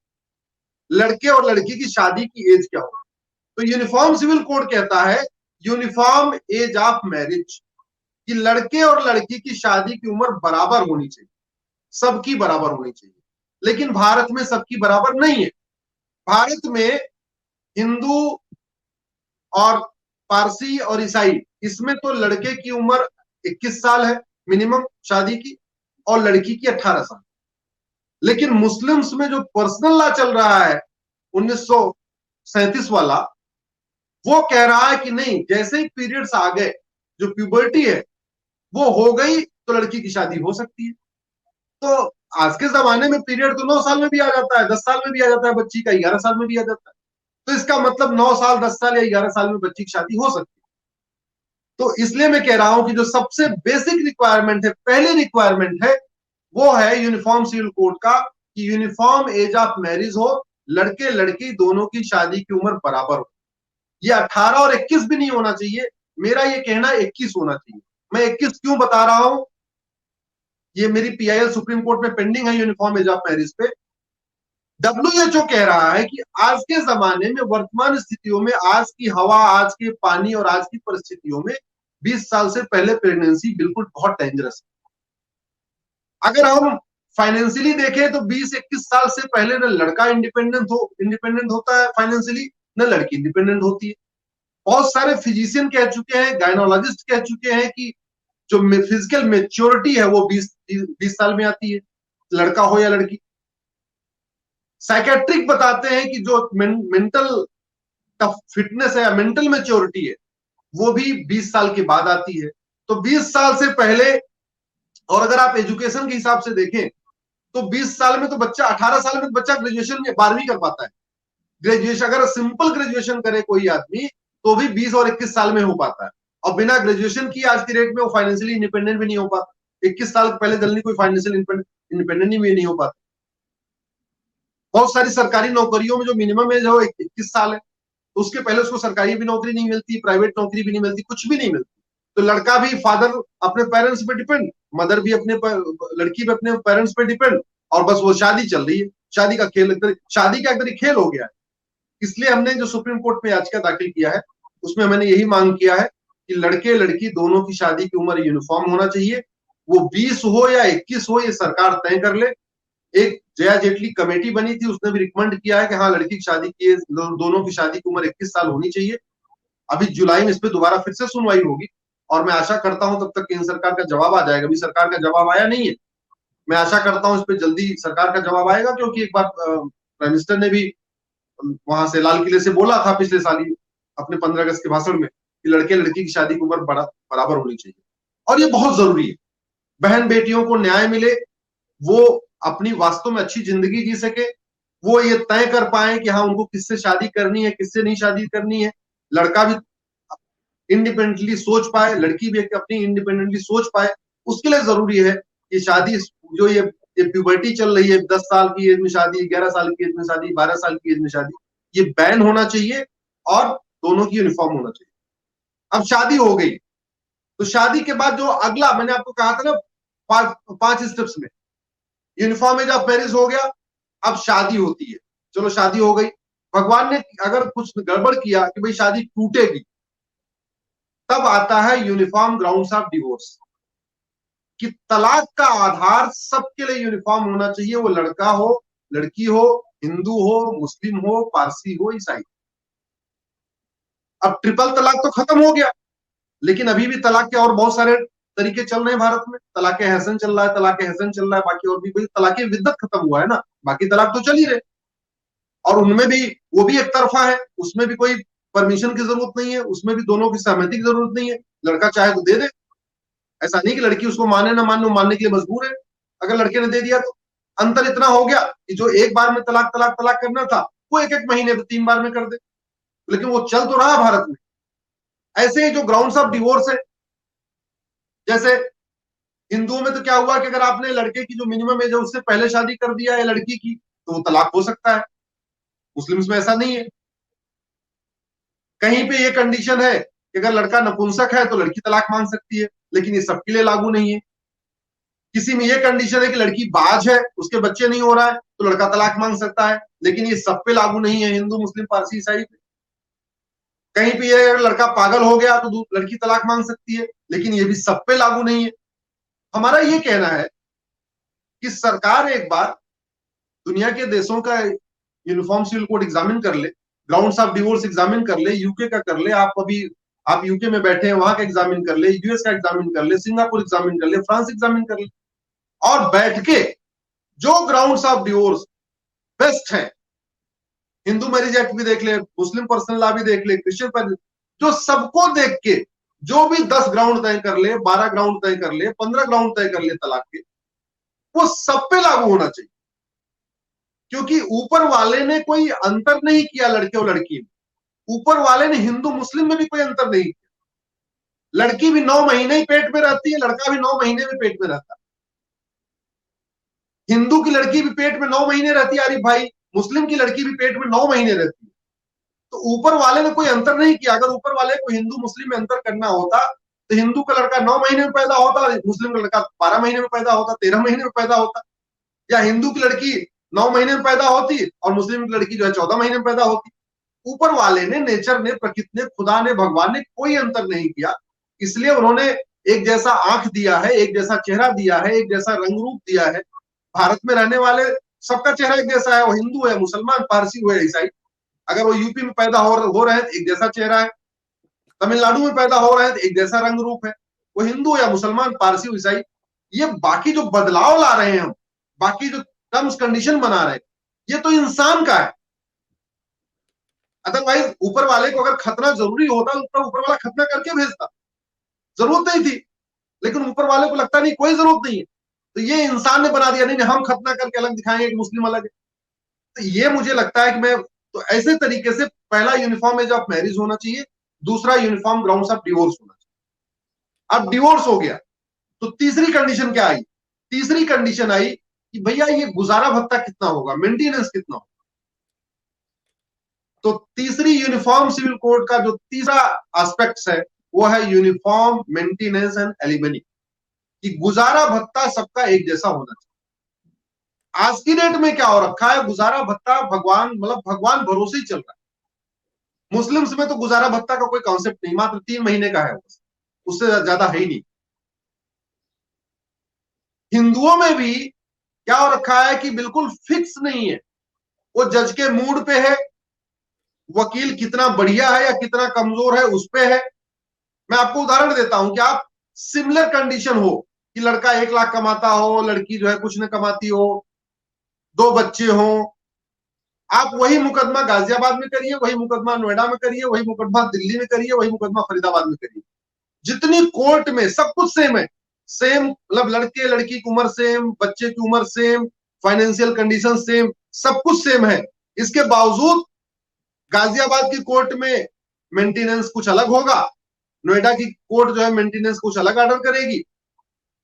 लड़के और लड़की की शादी की एज क्या हो। तो यूनिफॉर्म सिविल कोड कहता है यूनिफॉर्म एज ऑफ मैरिज, कि लड़के और लड़की की शादी की उम्र बराबर होनी चाहिए, सबकी बराबर होनी चाहिए। लेकिन भारत में सबकी बराबर नहीं है। भारत में हिंदू और पारसी और ईसाई, इसमें तो लड़के की उम्र 21 साल है मिनिमम शादी की, और लड़की की 18 साल। लेकिन मुस्लिम्स में जो पर्सनल लॉ चल रहा है 1937 वाला, वो कह रहा है कि नहीं, जैसे ही पीरियड्स आ गए, जो प्यूबर्टी है वो हो गई, तो लड़की की शादी हो सकती है। तो आज के जमाने में पीरियड तो 9 साल में भी आ जाता है, 10 साल में भी आ जाता है, बच्ची का 11 साल में भी आ जाता है। तो इसका मतलब 9 साल, 10 साल या 11 साल में बच्ची की शादी हो सकती है। तो इसलिए मैं कह रहा हूं कि जो सबसे बेसिक रिक्वायरमेंट है, पहली रिक्वायरमेंट है, वो है यूनिफॉर्म सिविल कोड का, कि यूनिफॉर्म एज ऑफ मैरिज हो, लड़के लड़की दोनों की शादी की उम्र बराबर हो। ये 18 और 21 भी नहीं होना चाहिए, मेरा ये कहना 21 होना चाहिए। मैं 21 क्यों बता रहा हूं, ये मेरी PIL सुप्रीम कोर्ट में पेंडिंग है यूनिफॉर्म एज ऑफ मैरिज पे। WHO कह रहा है कि आज के जमाने में, वर्तमान स्थितियों में, आज की हवा, आज के पानी और आज की परिस्थितियों में 20 साल से पहले प्रेगनेंसी बिल्कुल बहुत डेंजरस है। अगर हम फाइनेंशियली देखें तो 20-21 साल से पहले न लड़का इंडिपेंडेंट होता है फाइनेंशियली, न लड़की इंडिपेंडेंट होती है। बहुत सारे फिजिशियन कह चुके हैं, गायनोलॉजिस्ट कह चुके हैं कि जो फिजिकल मेच्योरिटी है वो 20 साल में आती है, लड़का हो या लड़की। साइकेट्रिक बताते हैं कि जो मेंटल फिटनेस है या मेंटल मेच्योरिटी है, वो भी 20 साल के बाद आती है। तो 20 साल से पहले, और अगर आप एजुकेशन के हिसाब से देखें तो 20 साल में तो बच्चा, 18 साल में तो बच्चा ग्रेजुएशन में 12वीं कर पाता है। ग्रेजुएशन, अगर सिंपल ग्रेजुएशन करे कोई आदमी तो भी 20 और 21 साल में हो पाता है। और बिना ग्रेजुएशन की आज की रेट में वो फाइनेंशियली इंडिपेंडेंट भी नहीं हो पाता। 21 साल पहले जल्दी कोई फाइनेंशियल इंडिपेंडेंट भी नहीं हो पाता। बहुत सारी सरकारी नौकरियों में जो मिनिमम एज है वो 21 साल है, तो उसके पहले उसको सरकारी भी नौकरी नहीं मिलती, प्राइवेट नौकरी भी नहीं मिलती, कुछ भी नहीं मिलती। तो लड़का भी, फादर अपने पेरेंट्स पे डिपेंड, मदर भी लड़की भी अपने पेरेंट्स पे डिपेंड, और बस वो शादी चल रही है। शादी का खेल, शादी का एक खेल हो गया है। इसलिए हमने जो सुप्रीम कोर्ट में याचिका दाखिल किया है, उसमें मैंने यही मांग किया है कि लड़के लड़की दोनों की शादी की उम्र यूनिफॉर्म होना चाहिए। वो 20 हो या 21 हो, ये सरकार तय कर ले। एक जया जेटली कमेटी बनी थी, उसने भी रिकमेंड किया है कि हाँ, लड़की की शादी की, दोनों की शादी की उम्र 21 साल होनी चाहिए। अभी जुलाई में इस पे दोबारा फिर से सुनवाई होगी और मैं आशा करता हूं तब तक केंद्र सरकार का जवाब आ जाएगा। अभी सरकार का जवाब आया नहीं है, मैं आशा करता हूं इस पे जल्दी सरकार का जवाब आएगा, क्योंकि एक बार प्राइम मिनिस्टर ने भी वहां से लाल किले से बोला था पिछले साल ही अपने 15 अगस्त के भाषण में कि लड़के लड़की की शादी की उम्र बराबर होनी चाहिए, और ये बहुत जरूरी है। बहन बेटियों को न्याय मिले, वो अपनी वास्तव में अच्छी जिंदगी जी सके, वो ये तय कर पाए कि हाँ उनको किससे शादी करनी है, किससे नहीं शादी करनी है। लड़का भी इंडिपेंडेंटली सोच पाए, लड़की भी अपनी इंडिपेंडेंटली सोच पाए। उसके लिए जरूरी है कि शादी जो ये प्यूबर्टी चल रही है, 10 साल की एज में शादी, 11 साल की एज में शादी, 12 साल की एज में शादी, ये बैन होना चाहिए और दोनों की यूनिफॉर्म होना चाहिए। अब शादी हो गई तो शादी के बाद जो अगला मैंने आपको कहा था ना 5 स्टेप्स में, यूनिफॉर्म एज ऑफ मैरिज हो गया, अब शादी होती है। चलो शादी हो गई, भगवान ने अगर कुछ गड़बड़ किया कि भाई शादी टूटेगी, तब आता है यूनिफॉर्म ग्राउंड्स ऑफ डिवोर्स, कि तलाक का आधार सबके लिए यूनिफॉर्म होना चाहिए, वो लड़का हो, लड़की हो, हिंदू हो, मुस्लिम हो, पारसी हो, ईसाई। अब ट्रिपल तलाक तो खत्म हो गया, लेकिन अभी भी तलाक के और बहुत सारे तरीके चल रहे हैं भारत में। तलाक हसन चल रहा है, तलाक हसन चल रहा है, बाकी और भी भाई तलाक विद्दत खत्म हुआ है ना, बाकी तलाक तो चल ही रहे, और उनमें भी वो भी एक तरफा है, उसमें भी कोई परमिशन की जरूरत नहीं है, उसमें भी दोनों की सहमति की जरूरत नहीं है, लड़का चाहे तो दे दे। ऐसा नहीं कि लड़की उसको माने ना माने, मानने के लिए मजबूर है। अगर लड़के ने दे दिया तो अंतर इतना हो गया कि जो एक बार में तलाक तलाक तलाक करना था, वो एक एक महीने में 3 बार में कर दे, लेकिन वो चल तो रहा भारत में। ऐसे ही जो ग्राउंड्स ऑफ डिवोर्स है, जैसे हिंदुओं में तो क्या हुआ कि अगर आपने लड़के की जो मिनिमम एज है उससे पहले शादी कर दिया है लड़की की, तो वो तलाक हो सकता है। मुस्लिम्स में ऐसा नहीं है। कहीं पे ये कंडीशन है कि अगर लड़का नपुंसक है तो लड़की तलाक मांग सकती है, लेकिन ये सबके लिए लागू नहीं है। किसी में ये कंडीशन है कि लड़की बाज है, उसके बच्चे नहीं हो रहा है, तो लड़का तलाक मांग सकता है, लेकिन ये सब पे लागू नहीं है, हिंदू मुस्लिम पारसी ईसाई पे। कहीं पे ये लड़का पागल हो गया तो लड़की तलाक मांग सकती है, लेकिन ये भी सब पे लागू नहीं है। हमारा ये कहना है कि सरकार एक बार दुनिया के देशों का यूनिफॉर्म सिविल कोड एग्जामिन कर ले, ग्राउंड्स ऑफ डिवोर्स एग्जामिन कर ले, यूके का कर ले, आप यूके में बैठे हैं वहां का एग्जामिन कर ले, यूएस का एग्जामिन कर ले, सिंगापुर एग्जामिन कर ले, फ्रांस एग्जामिन कर ले, और बैठ के जो ग्राउंड्स ऑफ डिवोर्स बेस्ट है, हिंदू मैरिज एक्ट भी देख ले, मुस्लिम पर्सनल लॉ भी देख ले, क्रिश्चियन पर, जो सबको देख के जो भी 10 ग्राउंड तय कर ले, 12 ग्राउंड तय कर ले, 15 ग्राउंड तय कर ले तलाक के, वो सब पे लागू होना चाहिए। क्योंकि ऊपर वाले ने कोई अंतर नहीं किया लड़के और लड़की में, ऊपर वाले ने हिंदू मुस्लिम में भी कोई अंतर नहीं किया। लड़की भी 9 महीने ही पेट में रहती है, लड़का भी 9 महीने में पेट में रहता है। हिंदू की लड़की भी पेट में 9 महीने रहती है आरिफ भाई, मुस्लिम की लड़की भी पेट में 9 महीने रहती है। तो ऊपर वाले ने कोई अंतर नहीं किया। अगर ऊपर वाले को हिंदू मुस्लिम में अंतर करना होता तो हिंदू का लड़का 9 महीने में पैदा होता, मुस्लिम का लड़का 12 महीने में पैदा होता, 13 महीने में पैदा होता, या हिंदू की लड़की 9 महीने में पैदा होती और मुस्लिम की लड़की जो है 14 महीने में पैदा होती। ऊपर वाले ने, नेचर ने, प्रकृति ने, खुदा ने, भगवान ने कोई अंतर नहीं किया, इसलिए उन्होंने एक जैसा आंख दिया है, एक जैसा चेहरा दिया है, एक जैसा रंग रूप दिया है। भारत में रहने वाले सबका चेहरा एक जैसा है, वो हिंदू है, मुसलमान, पारसी हुए, ईसाई। अगर वो यूपी में पैदा हो रहे हैं तो एक जैसा चेहरा है, तमिलनाडु में पैदा हो रहे हैं तो एक जैसा रंग रूप है, वो हिंदू या मुसलमान, पारसी, ईसाई। ये बाकी जो बदलाव ला रहे हैं हम, बाकी जो टर्म्स कंडीशन बना रहे हैं, ये तो इंसान का है। अदरवाइज ऊपर वाले को अगर खतना जरूरी होता तो ऊपर वाला खतना करके भेजता, जरूरत नहीं थी। लेकिन ऊपर वाले को लगता नहीं, कोई जरूरत नहीं है, तो ये इंसान ने बना दिया, नहीं हम खतना करके अलग दिखाएंगे, एक मुस्लिम अलग है। तो ये मुझे लगता है कि मैं तो ऐसे तरीके से पहला यूनिफॉर्म एज ऑफ मैरिज होना चाहिए, दूसरा यूनिफॉर्म ग्राउंड्स ऑफ डिवोर्स होना चाहिए। अब डिवोर्स हो गया तो तीसरी कंडीशन क्या आई? तीसरी कंडीशन आई कि भैया ये गुजारा भत्ता कितना होगा, मेंटेनेंस कितना होगा। तो तीसरी यूनिफॉर्म सिविल कोड का जो तीसरा एस्पेक्ट्स है वो है यूनिफॉर्म मेंटेनेंस एंड एलिमनी, कि गुजारा भत्ता सबका एक जैसा होना चाहिए। आज की डेट में क्या हो रखा है, गुजारा भत्ता भगवान, मतलब भगवान भरोसे ही चल रहा है। मुस्लिम्स में तो गुजारा भत्ता का कोई कॉन्सेप्ट नहीं, मात्र 3 महीने का है, उससे ज्यादा है ही नहीं। हिंदुओं में भी क्या हो रखा है कि बिल्कुल फिक्स नहीं है, वो जज के मूड पे है, वकील कितना बढ़िया है या कितना कमजोर है उस पे है। मैं आपको उदाहरण देता हूं कि आप सिमिलर कंडीशन हो कि लड़का 1 लाख कमाता हो, लड़की जो है कुछ न कमाती हो, 2 बच्चे हों, आप वही मुकदमा गाजियाबाद में करिए, वही मुकदमा नोएडा में करिए, वही मुकदमा दिल्ली में करिए, वही मुकदमा फरीदाबाद में करिए, जितनी कोर्ट में सब कुछ सेम है। सेम मतलब लड़के लड़की की उम्र सेम, बच्चे की उम्र सेम, फाइनेंशियल कंडीशन सेम, सब कुछ सेम है। इसके बावजूद गाजियाबाद की कोर्ट में मेंटेनेंस कुछ अलग होगा, नोएडा की कोर्ट जो है मेंटेनेंस कुछ अलग ऑर्डर करेगी,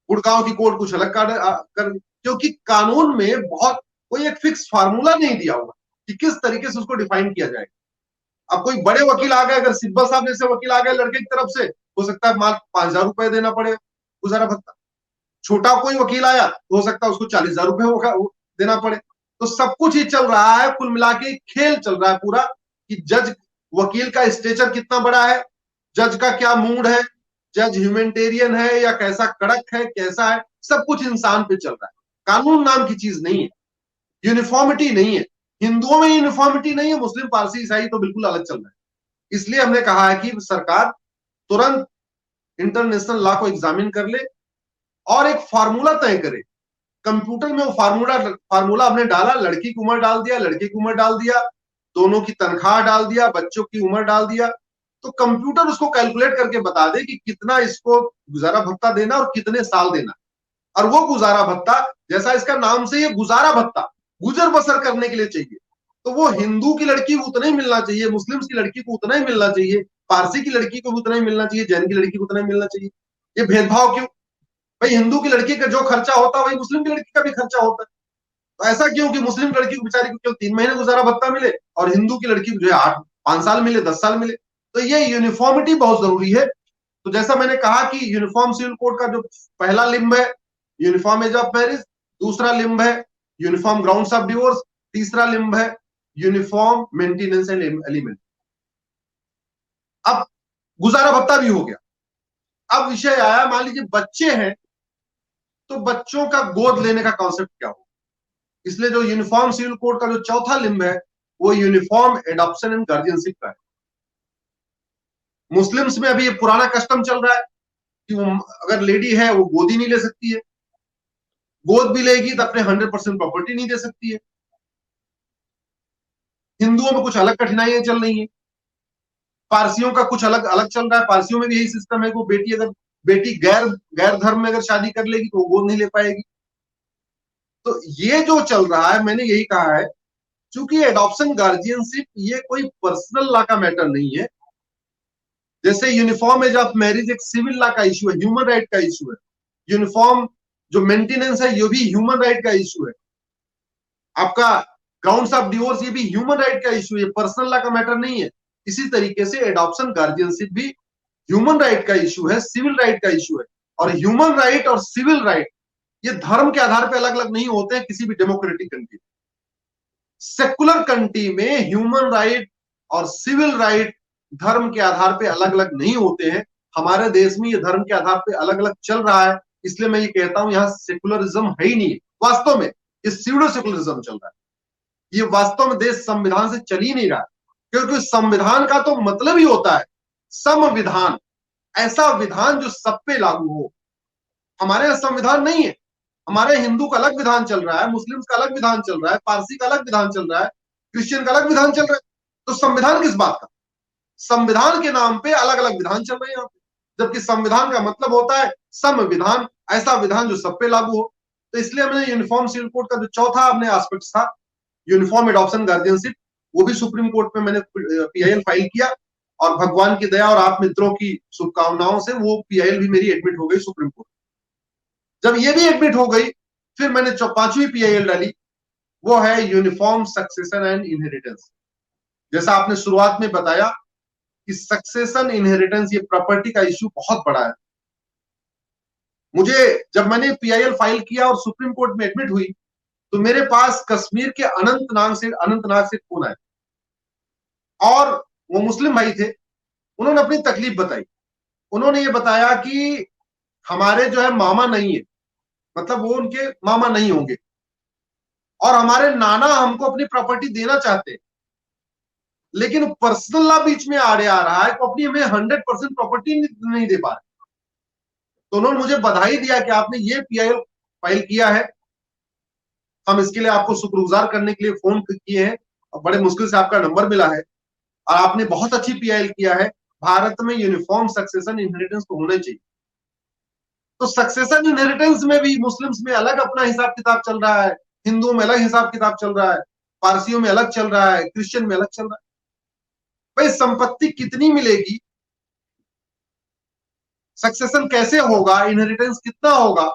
गुड़गांव की कोर्ट कुछ अलग क्योंकि कानून में बहुत कोई एक फिक्स फार्मूला नहीं दिया हुआ कि किस तरीके से उसको डिफाइन किया जाएगा। अब कोई बड़े वकील आ गए, अगर सिब्बल साहब जैसे वकील आ गए लड़के की तरफ से, हो सकता है मात्र 5,000 रुपए देना पड़े गुजारा भत्ता। छोटा कोई वकील आया तो हो सकता है उसको 40,000 रुपए देना पड़े। तो सब कुछ ही चल रहा है, कुल मिला के खेल चल रहा है पूरा कि जज वकील का स्टेचर कितना बड़ा है, जज का क्या मूड है, जज ह्यूमैनिटेरियन है या कैसा कड़क है, कैसा है, सब कुछ इंसान पे चल रहा है। कानून नाम की चीज नहीं है, यूनिफॉर्मिटी नहीं है। हिंदुओं में यूनिफॉर्मिटी नहीं है, मुस्लिम पारसी ईसाई तो बिल्कुल अलग चल रहा है। इसलिए हमने कहा है कि सरकार तुरंत इंटरनेशनल लॉ को एग्जामिन कर ले और एक फार्मूला तय करे। कंप्यूटर में वो फार्मूला हमने डाला, लड़की की उम्र डाल दिया, लड़के की उम्र डाल दिया, दोनों की तनख्वाह डाल दिया, बच्चों की उम्र डाल दिया, तो कंप्यूटर उसको कैलकुलेट करके बता दे कि कितना इसको गुजारा भत्ता देना और कितने साल देना। और वो गुजारा भत्ता, जैसा इसका नाम से ये गुजारा भत्ता, गुजर बसर करने के लिए चाहिए, तो वो हिंदू की लड़की को उतना ही मिलना चाहिए, मुस्लिम की लड़की को उतना ही मिलना चाहिए, पारसी की लड़की को भी उतना ही मिलना चाहिए, जैन की लड़की को उतना ही मिलना चाहिए। ये भेदभाव क्यों? भाई हिंदू की लड़की का जो खर्चा होता है वही मुस्लिम की लड़की का भी खर्चा होता है। तो ऐसा क्यों कि मुस्लिम लड़की को बेचारी को केवल 3 महीने गुजारा भत्ता मिले और हिंदू की लड़की को जो है 5 साल मिले, 10 साल मिले? तो ये यूनिफॉर्मिटी बहुत जरूरी है। तो जैसा मैंने कहा कि यूनिफॉर्म सिविल कोड का जो पहला लिंब है यूनिफॉर्म एज ऑफ मैरिज, दूसरा लिंब है यूनिफॉर्म ग्राउंड्स ऑफ डिवोर्स, तीसरा लिंब है यूनिफॉर्म मेंटेनेंस एंड एलिमेंट। अब गुजारा भत्ता भी हो गया। अब विषय आया, मान लीजिए बच्चे हैं, तो बच्चों का गोद लेने का कॉन्सेप्ट क्या हो। इसलिए जो यूनिफॉर्म सिविल कोड का जो चौथा लिंब है वो यूनिफॉर्म एडॉप्शन एंड गार्जियनशिप का है। मुस्लिम्स में अभी ये पुराना कस्टम चल रहा है कि वो अगर लेडी है वो गोद ही नहीं ले सकती है, गोद भी लेगी तो अपने 100% प्रॉपर्टी नहीं दे सकती है। हिंदुओं में कुछ अलग कठिनाइयां चल रही हैं, पारसियों का कुछ अलग अलग चल रहा है। पारसियों में भी यही सिस्टम है कि बेटी गैर गैर धर्म में अगर शादी कर लेगी तो वो गोद नहीं ले पाएगी। तो ये जो चल रहा है, मैंने यही कहा है, चूंकि एडॉप्शन गार्जियनशिप ये कोई पर्सनल लॉ का मैटर नहीं है। जैसे यूनिफॉर्म एज ऑफ मैरिज एक सिविल लॉ का इशू है, ह्यूमन राइट का इशू है। यूनिफॉर्म जो मेंटेनेंस है ये भी ह्यूमन राइट का इशू है। आपका ग्राउंड्स ऑफ डिवोर्स ये भी ह्यूमन राइट का इशू है, पर्सनल लॉ का मैटर नहीं है। इसी तरीके से एडॉप्शन गार्जियनशिप भी ह्यूमन राइट का इशू है, सिविल राइट का इशू है। और ह्यूमन राइट और सिविल राइट ये धर्म के आधार पर अलग अलग नहीं होते हैं किसी भी डेमोक्रेटिक कंट्री। सेकुलर कंट्री में ह्यूमन राइट और सिविल राइट धर्म के आधार पे अलग अलग नहीं होते हैं। हमारे देश में ये धर्म के आधार पे अलग अलग चल रहा है। इसलिए मैं ये कहता हूं यहाँ सेकुलरिज्म है ही नहीं है। वास्तव में ये स्यूडो सेकुलरिज्म चल रहा है। ये वास्तव में देश संविधान से चल ही नहीं रहा है, क्योंकि संविधान का तो मतलब ही होता है संविधान, ऐसा विधान जो सब पे लागू हो। हमारे यहाँ संविधान नहीं है। हमारे हिंदू का अलग विधान चल रहा है, मुस्लिम का अलग विधान चल रहा है, पारसी का अलग विधान चल रहा है, क्रिश्चियन का अलग विधान चल रहा है। तो संविधान किस बात का? संविधान के नाम पे अलग अलग विधान चल रहे हैं यहाँ पे, जबकि संविधान का मतलब होता है संविधान, ऐसा विधान जो सब पे लागू हो। तो इसलिए हमने यूनिफॉर्म सिविल कोड का जो चौथा अपने एस्पेक्ट था यूनिफॉर्म एडॉप्शन गार्जियनशिप, वो भी सुप्रीम कोर्ट में मैंने पीआईएल फाइल किया और भगवान की दया और आप मित्रों की शुभकामनाओं से वो पीआईएल भी मेरी एडमिट हो गई सुप्रीम कोर्ट। जब ये भी एडमिट हो गई, फिर मैंने 5वीं पीआईएल डाली, वो है यूनिफॉर्म सक्सेशन एंड इनहेरिटेंस। जैसा आपने शुरुआत में बताया कि सक्सेशन इनहेरिटेंस ये प्रॉपर्टी का इश्यू बहुत बड़ा है। मुझे जब मैंने पीआईएल फाइल किया और सुप्रीम कोर्ट में एडमिट हुई, तो मेरे पास कश्मीर के अनंतनाग से फोन आया और वो मुस्लिम भाई थे। उन्होंने अपनी तकलीफ बताई। उन्होंने ये बताया कि हमारे जो है मामा नहीं है, मतलब वो उनके मामा नहीं होंगे, और हमारे नाना हमको अपनी प्रॉपर्टी देना चाहते, लेकिन पर्सनल लॉ बीच में आड़े आ रहा है तो अपनी हमें 100% प्रॉपर्टी नहीं दे पा रहे। तो उन्होंने मुझे बधाई दिया कि आपने ये पीआईएल फाइल किया है, हम इसके लिए आपको शुक्रगुजार करने के लिए फोन किए हैं और बड़े मुश्किल से आपका नंबर मिला है और आपने बहुत अच्छी पीआईएल किया है। भारत में यूनिफॉर्म सक्सेशन इनहेरिटेंस तो होने चाहिए। तो सक्सेशन इनहेरिटेंस में भी मुस्लिम्स में अलग अपना हिसाब किताब चल रहा है, हिंदुओं में अलग हिसाब किताब चल रहा है, पारसियों में अलग चल रहा है, क्रिश्चियन में अलग चल रहा है। भाई संपत्ति कितनी मिलेगी, सक्सेशन कैसे होगा, इनहेरिटेंस कितना होगा,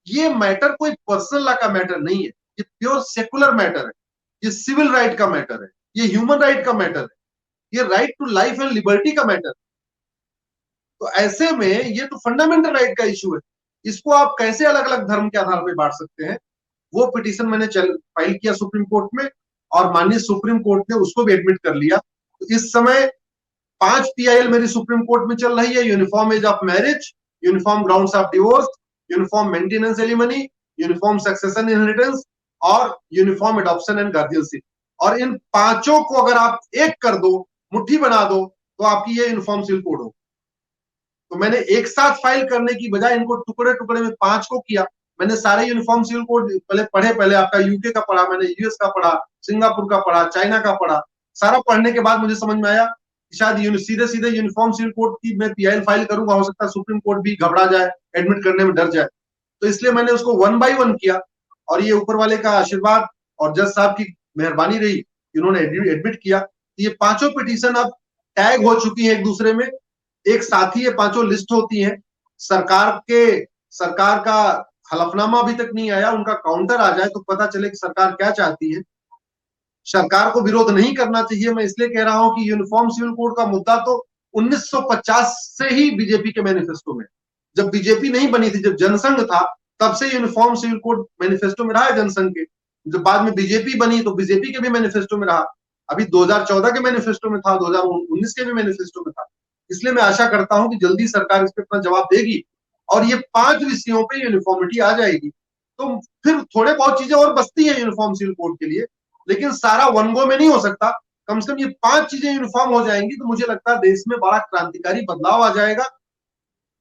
ये मैटर कोई पर्सनल लॉ का मैटर नहीं है, ये प्योर सेकुलर मैटर है, ये सिविल राइट का मैटर है, ये ह्यूमन राइट का मैटर है, ये right to life and liberty का मैटर है। तो ऐसे में ये तो फंडामेंटल राइट का इश्यू है, इसको आप कैसे अलग अलग धर्म के आधार पर बांट सकते हैं। वो पिटीशन मैंने फाइल किया सुप्रीम कोर्ट में और माननीय सुप्रीम कोर्ट ने उसको भी एडमिट कर लिया। तो इस समय 5 पीआईएल मेरी सुप्रीम कोर्ट में चल रही है, uniform age of marriage, uniform grounds of divorce, uniform maintenance alimony, uniform succession inheritance और यूनिफॉर्म एडॉप्शन एंड गार्जियनशिप। और इन पांचों को अगर आप एक कर दो, मुट्ठी बना दो, तो आपकी ये यूनिफॉर्म सिविल कोड हो। तो मैंने एक साथ फाइल करने की बजाय इनको टुकड़े टुकड़े में 5 को किया। मैंने सारे यूनिफॉर्म सिविल कोड पहले आपका यूके का पढ़ा, मैंने यूएस का पढ़ा, सिंगापुर का पढ़ा, चाइना का पढ़ा। सारा पढ़ने के बाद मुझे समझ में आया शायद सीधे सीधे यूनिफॉर्म सिविल कोड की मैं पीआईएल फाइल करूंगा, हो सकता है सुप्रीम कोर्ट भी घबरा जाए, एडमिट करने में डर जाए। तो इसलिए मैंने उसको 1 बाय 1 किया और ये ऊपर वाले का आशीर्वाद और जज साहब की मेहरबानी रही, इन्होंने एडमिट किया। ये पांचों पिटीशन अब टैग हो चुकी है एक दूसरे में, एक साथ ही ये पांचों लिस्ट होती हैं। सरकार का हलफनामा अभी तक नहीं आया, उनका काउंटर आ जाए तो पता चले कि सरकार क्या चाहती है। सरकार को विरोध नहीं करना चाहिए, मैं इसलिए कह रहा हूं कि यूनिफॉर्म सिविल कोड का मुद्दा तो 1950 से ही बीजेपी के मैनिफेस्टो में, जब बीजेपी नहीं बनी थी, जब जनसंघ था, तब से यूनिफॉर्म सिविल कोड मैनिफेस्टो में रहा है जनसंघ के। जब बाद में बीजेपी बनी तो बीजेपी के भी मैनिफेस्टो में रहा, अभी 2014 के मैनिफेस्टो में था, 2019 के भी मैनिफेस्टो में था। इसलिए मैं आशा करता हूं कि जल्दी सरकार इस पर अपना जवाब देगी और ये 5 विषयों पे यूनिफॉर्मिटी आ जाएगी। तो फिर थोड़े बहुत चीजें और बचती है यूनिफॉर्म सिविल कोड के लिए, लेकिन सारा वन गो में नहीं हो सकता। कम से कम ये 5 चीजें यूनिफॉर्म हो जाएंगी तो मुझे लगता है देश में बड़ा क्रांतिकारी बदलाव आ जाएगा।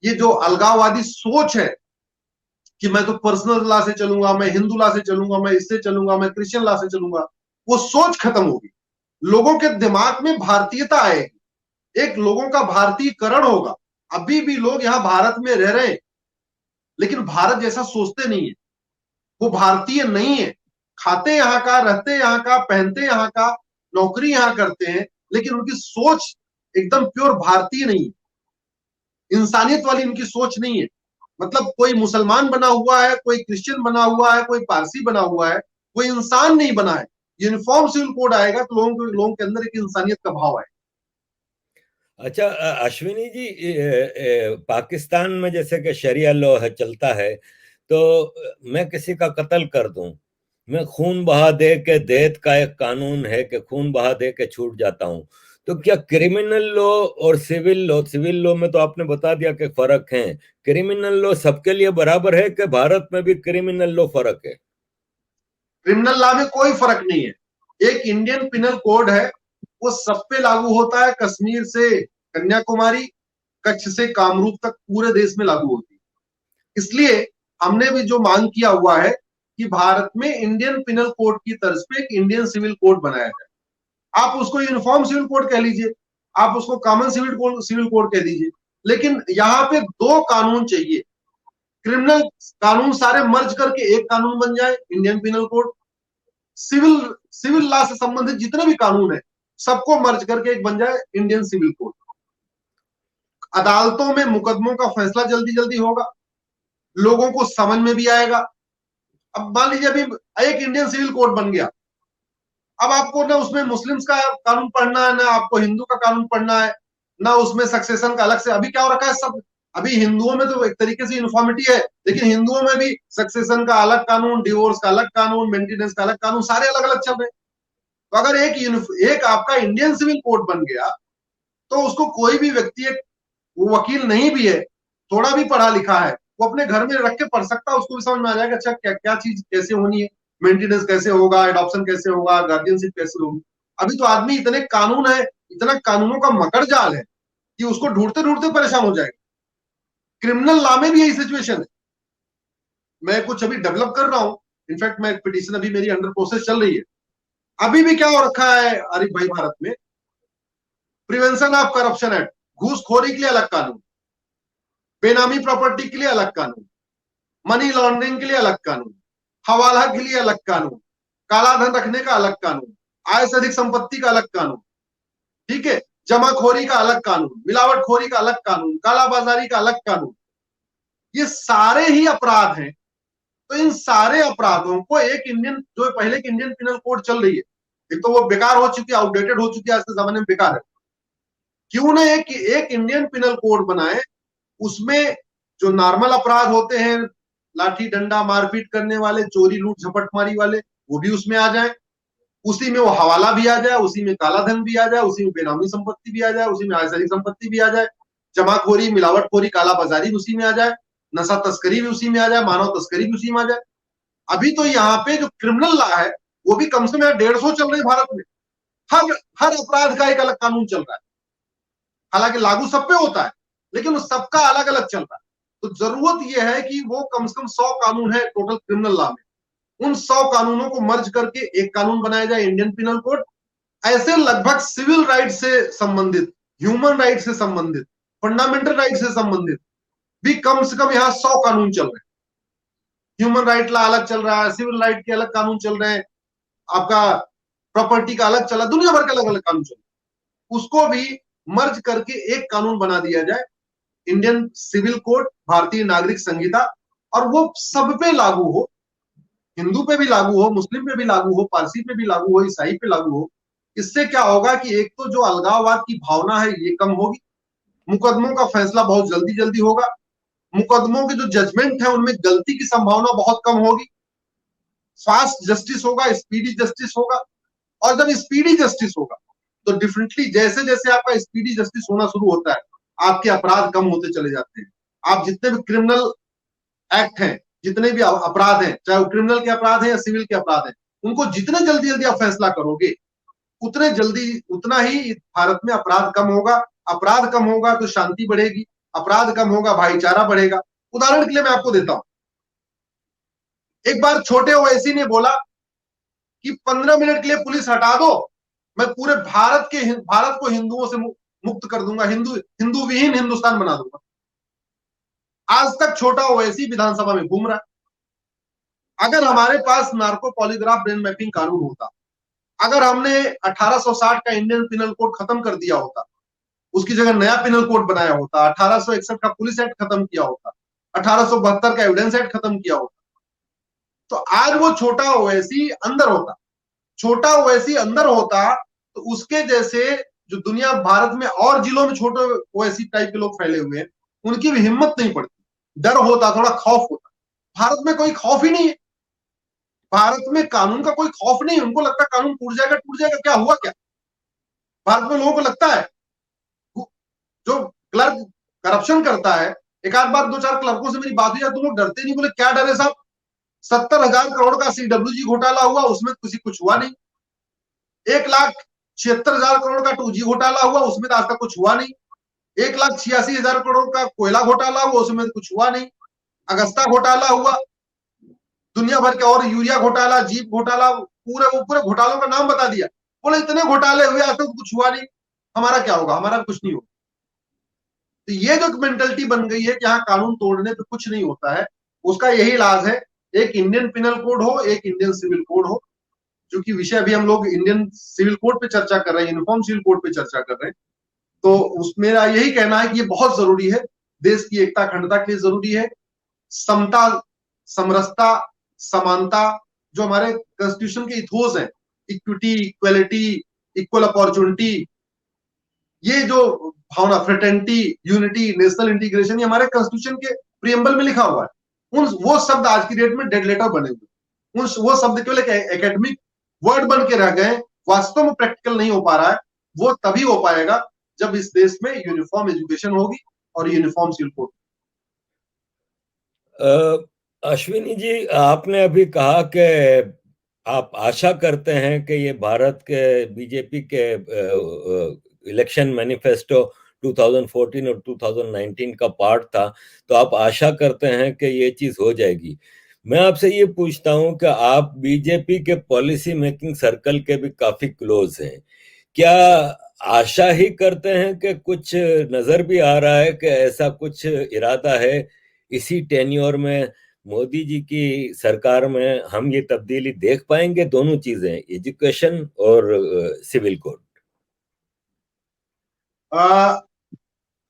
ये जो अलगाववादी सोच है कि मैं तो पर्सनल लॉ से चलूंगा, मैं हिंदू लॉ से चलूंगा, मैं इससे चलूंगा, मैं क्रिश्चियन लॉ से चलूंगा, वो सोच खत्म होगी। लोगों के दिमाग में भारतीयता आएगी, एक लोगों का भारतीयकरण होगा। अभी भी लोग यहाँ भारत में रह रहे हैं लेकिन भारत जैसा सोचते नहीं है, वो भारतीय नहीं है। खाते यहाँ का, रहते यहाँ का, पहनते यहाँ का, नौकरी यहाँ करते हैं, लेकिन उनकी सोच एकदम प्योर भारतीय नहीं है, इंसानियत वाली उनकी सोच नहीं है। मतलब कोई मुसलमान बना हुआ है, कोई क्रिश्चियन बना हुआ है, कोई पारसी बना हुआ है, कोई इंसान नहीं बना है। यूनिफॉर्म सिविल कोड आएगा तो लोगों के अंदर एक इंसानियत का भाव आएगा। अच्छा अश्विनी जी, पाकिस्तान में जैसे कि शरिया लॉ है, चलता है, तो मैं किसी का कत्ल कर दूं, मैं खून बहा दे के, देत का एक कानून है कि खून बहा दे के छूट जाता हूं, तो क्या क्रिमिनल लॉ और सिविल लॉ में तो आपने बता दिया कि फर्क है, क्रिमिनल लॉ सबके लिए बराबर है कि भारत में भी क्रिमिनल लॉ फर्क है? क्रिमिनल लॉ में कोई फर्क नहीं है। एक इंडियन पिनल कोड है, वो सब पे लागू होता है, कश्मीर से कन्याकुमारी, कच्छ से कामरूप तक पूरे देश में लागू होती है। इसलिए हमने भी जो मांग किया हुआ है कि भारत में इंडियन पिनल कोड की तर्ज पे एक इंडियन सिविल कोड बनाया जाए। आप उसको यूनिफॉर्म सिविल कोड कह लीजिए, आप उसको कॉमन सिविल कोड कह दीजिए, लेकिन यहाँ पे 2 कानून चाहिए। क्रिमिनल कानून सारे मर्ज करके एक कानून बन जाए, Indian penal code. Civil law से संबंधित जितने भी कानून है सबको मर्ज करके एक बन जाए, इंडियन सिविल कोड। अदालतों में मुकदमों का फैसला जल्दी जल्दी होगा, लोगों को समझ में भी आएगा। अब मान लीजिए अभी एक इंडियन सिविल कोड बन गया, अब आपको ना उसमें मुस्लिम्स का कानून पढ़ना है, ना आपको हिंदू का कानून पढ़ना है, ना उसमें सक्सेशन का अलग से। अभी क्या हो रखा है, सब अभी हिंदुओं में तो एक तरीके से यूनिफॉर्मिटी है, लेकिन हिंदुओं में भी सक्सेशन का अलग कानून, डिवोर्स का अलग कानून, मेंटेनेंस का अलग कानून, सारे अलग अलग चल रहे हैं। तो अगर एक आपका इंडियन सिविल कोड बन गया तो उसको कोई भी व्यक्ति, एक वो वकील नहीं भी है, थोड़ा भी पढ़ा लिखा है, वो अपने घर में रख के पढ़ सकता है, उसको भी समझ में आ जाएगा अच्छा क्या क्या चीज कैसे होनी है, मेंटेनेंस कैसे होगा, एडॉप्शन कैसे होगा, गार्जियनशिप कैसे होगी। अभी तो आदमी इतने कानून है, इतना कानूनों का मकर जाल है कि उसको ढूंढते ढूंढते परेशान हो जाएगा। क्रिमिनल लॉ में भी यही सिचुएशन है। मैं कुछ अभी डेवलप कर रहा हूं, इनफैक्ट मैं पिटीशन अभी मेरी अंडर प्रोसेस चल रही है। अभी भी क्या हो रखा है आरिफ भाई भारत में, प्रिवेंशन ऑफ करप्शन एक्ट, घूसखोरी के लिए अलग कानून, बेनामी प्रॉपर्टी के लिए अलग कानून, मनी लॉन्ड्रिंग के लिए अलग कानून, हवाला के लिए अलग कानून, काला धन रखने का अलग कानून, आय से अधिक संपत्ति का अलग कानून, ठीक है, जमाखोरी का अलग कानून, मिलावटखोरी का अलग कानून, कालाबाजारी का अलग कानून। ये सारे ही अपराध हैं। तो इन सारे अपराधों को एक इंडियन, जो पहले की इंडियन पिनल कोड चल रही है, एक तो वो बेकार हो चुकी है, आउटडेटेड हो चुकी है, आज के जमाने में बेकार है। क्यों ना एक इंडियन पिनल कोड बनाए, उसमें जो नॉर्मल अपराध होते हैं, लाठी डंडा मारपीट करने वाले, चोरी लूट झपटमारी वाले, वो भी उसमें आ जाए, उसी में वो हवाला भी आ जाए, उसी में काला धन भी आ जाए, उसी में बेनामी संपत्ति भी आ जाए, उसी में आयसरी संपत्ति भी आ जाए, जमाखोरी मिलावटखोरी काला बाजारी भी उसी में आ जाए, नशा तस्करी भी उसी में आ जाए, मानव तस्करी भी उसी में आ जाए। अभी तो यहाँ पे जो क्रिमिनल लॉ है वो भी कम से कम 150 चल रही है भारत में। हर हर अपराध का एक अलग कानून चल रहा है, हालांकि लागू सब पे होता है, लेकिन उस सबका अलग अलग चल रहा है। तो जरूरत यह है कि वो कम से कम 100 कानून है टोटल क्रिमिनल लॉ में, उन 100 कानूनों को मर्ज करके एक कानून बनाया जाए, इंडियन पिनल कोड। ऐसे लगभग सिविल राइट से संबंधित, ह्यूमन राइट से संबंधित, फंडामेंटल राइट से संबंधित भी कम से कम यहाँ 100 कानून चल रहे हैं। ह्यूमन राइट लॉ अलग चल रहा है, सिविल राइट के अलग कानून चल रहे हैं, आपका प्रॉपर्टी का अलग चला, दुनिया भर के अलग अलग कानून चल रहे हैं। उसको भी मर्ज करके एक कानून बना दिया जाए, इंडियन सिविल कोड, भारतीय नागरिक संहिता, और वो सब पे लागू हो, हिंदू पे भी लागू हो, मुस्लिम पे भी लागू हो, पारसी पे भी लागू हो, ईसाई पे लागू हो। इससे क्या होगा कि एक तो जो अलगाववाद की भावना है ये कम होगी, मुकदमों का फैसला बहुत जल्दी जल्दी होगा, मुकदमों के जो जजमेंट है उनमें गलती की संभावना बहुत कम होगी, फास्ट जस्टिस होगा, स्पीडी जस्टिस होगा। और जब स्पीडी जस्टिस होगा तो डिफरेंटली, जैसे जैसे आपका स्पीडी जस्टिस होना शुरू होता है, आपके अपराध कम होते चले जाते हैं। आप जितने भी क्रिमिनल एक्ट हैं, जितने भी अपराध हैं, चाहे वो क्रिमिनल के अपराध हैं या सिविल के अपराध हैं, उनको जितने जल्दी जल्दी आप फैसला करोगे, उतने जल्दी उतना ही भारत में अपराध कम होगा। अपराध कम होगा तो शांति बढ़ेगी, अपराध कम होगा भाईचारा बढ़ेगा। उदाहरण के लिए मैं आपको देता हूं, एक बार छोटे ओवैसी ने बोला कि 15 मिनट के लिए पुलिस हटा दो, मैं पूरे भारत को हिंदुओं से मुक्त कर दूंगा, हिंदू विहीन हिंदुस्तान बना दूंगा। आज तक छोटा ओवैसी विधानसभा में घूम रहा है। अगर हमारे पास नार्को पॉलीग्राफ ब्रेन मैपिंग कानून होता, अगर हमने 1860 का इंडियन पिनल कोड खत्म कर दिया होता, उसकी जगह नया पिनल कोड बनाया होता, 1861 का पुलिस एक्ट खत्म किया होता, 1872 का एविडेंस एक्ट खत्म किया होता, तो आज वो छोटा ओवैसी अंदर होता। छोटा ओवैसी अंदर होता तो उसके जैसे जो दुनिया भारत में और जिलों में छोटे ओवैसी टाइप के लोग फैले हुए हैं, उनकी भी हिम्मत नहीं पड़ती, डर होता, थोड़ा खौफ होता। भारत में कोई खौफ ही नहीं है, भारत में कानून का कोई खौफ नहीं है। उनको लगता है कानून टूट जाएगा, क्या हुआ क्या। भारत में लोगों को लगता है, जो क्लर्क करप्शन करता है, एक आध बार 2-4 क्लर्कों से मेरी बात हुई, तुम लोग डरते नहीं? बोले क्या डरे साहब, 70,000 करोड़ का CWG घोटाला हुआ, उसमें किसी कुछ हुआ नहीं। 1,76,000 करोड़ का 2G घोटाला हुआ, उसमें तो आज तक कुछ हुआ नहीं। 1,86,000 करोड़ का कोयला घोटाला हुआ, उसमें कुछ हुआ नहीं। अगस्ता घोटाला हुआ, दुनिया भर के, और यूरिया घोटाला, जीप घोटाला, पूरे घोटालों का नाम बता दिया। बोले इतने घोटाले हुए, आज तक कुछ हुआ नहीं, हमारा क्या होगा, हमारा कुछ नहीं होगा। तो ये जो मेंटलिटी बन गई है कि यहाँ कानून तोड़ने पे कुछ नहीं होता है, उसका यही इलाज है, एक इंडियन पिनल कोड हो, एक इंडियन सिविल कोड हो। क्योंकि विषय अभी हम लोग इंडियन सिविल कोड पे चर्चा कर रहे हैं, यूनिफॉर्म सिविल कोड पे चर्चा कर रहे हैं, तो उसमें मेरा यही कहना है कि ये बहुत जरूरी है, देश की एकता अखंडता के लिए जरूरी है। समता, समरसता, समानता, जो हमारे कॉन्स्टिट्यूशन के इथोस है, इक्विटी, इक्वलिटी, इक्वल अपॉर्चुनिटी, ये जो भावना, फ्रेटर्निटी, यूनिटी, नेशनल इंटीग्रेशन, ये हमारे कॉन्स्टिट्यूशन के प्रियम्बल में लिखा हुआ है। वो शब्द आज की डेट में डेड लेटर बने हुए, वो शब्द केवल एक एकेडमिक वर्ड बन के रह गए, वास्तव में प्रैक्टिकल नहीं हो पा रहा है। वो तभी हो पाएगा जब इस देश में यूनिफॉर्म एजुकेशन होगी और uniform civil code. Ashwini ji, आपने अभी कहा कि आप आशा करते हैं कि ये भारत के बीजेपी के इलेक्शन मैनिफेस्टो 2014 और 2019 का पार्ट था, तो आप आशा करते हैं कि ये चीज हो जाएगी। मैं आपसे ये पूछता हूं कि आप बीजेपी के पॉलिसी मेकिंग सर्कल के भी काफी क्लोज हैं, क्या आशा ही करते हैं कि कुछ नजर भी आ रहा है कि ऐसा कुछ इरादा है इसी टेन्योर में, मोदी जी की सरकार में हम ये तब्दीली देख पाएंगे, दोनों चीजें, एजुकेशन और सिविल कोड? आ,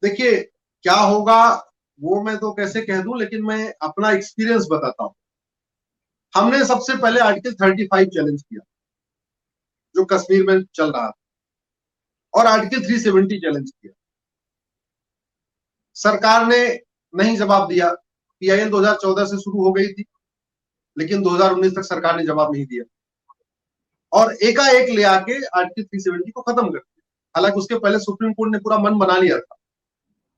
देखिए क्या होगा वो मैं तो कैसे कह दूं, लेकिन मैं अपना एक्सपीरियंस बताता हूं। हमने सबसे पहले आर्टिकल 35 चैलेंज किया जो कश्मीर में चल रहा था, और आर्टिकल 370 चैलेंज किया। सरकार ने नहीं जवाब दिया। पीआईएल 2014 से शुरू हो गई थी, लेकिन 2019 तक सरकार ने जवाब नहीं दिया, और एकाएक ले आके आर्टिकल 370 को खत्म कर दिया। हालांकि उसके पहले सुप्रीम कोर्ट ने पूरा मन बना लिया था।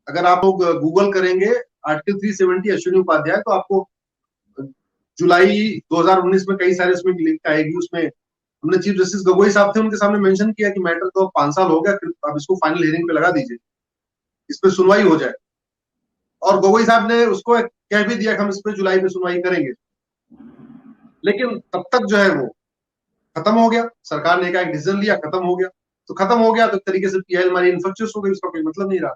अगर आप लोग गूगल करेंगे आर्टिकल 370 अश्विनी उपाध्याय, तो आपको जुलाई 2019 में कई सारे उसमें लिंक आएगी। उसमें हमने चीफ जस्टिस गगोई साहब थे, उनके सामने मेंशन किया कि मैटर तो 5 साल हो गया, फिर आप इसको फाइनल हियरिंग पे लगा दीजिए, इस पे सुनवाई हो जाए। और गगोई साहब ने उसको कह भी दिया कि हम इस पे जुलाई में सुनवाई करेंगे। लेकिन तब तक जो है वो खत्म हो गया। सरकार ने एक डिसीजन लिया, खत्म हो गया। तो खत्म हो गया तो एक तरीके से पीआईएल हमारी इन्फेक्चुअस हो गई, उसका कोई मतलब नहीं रहा।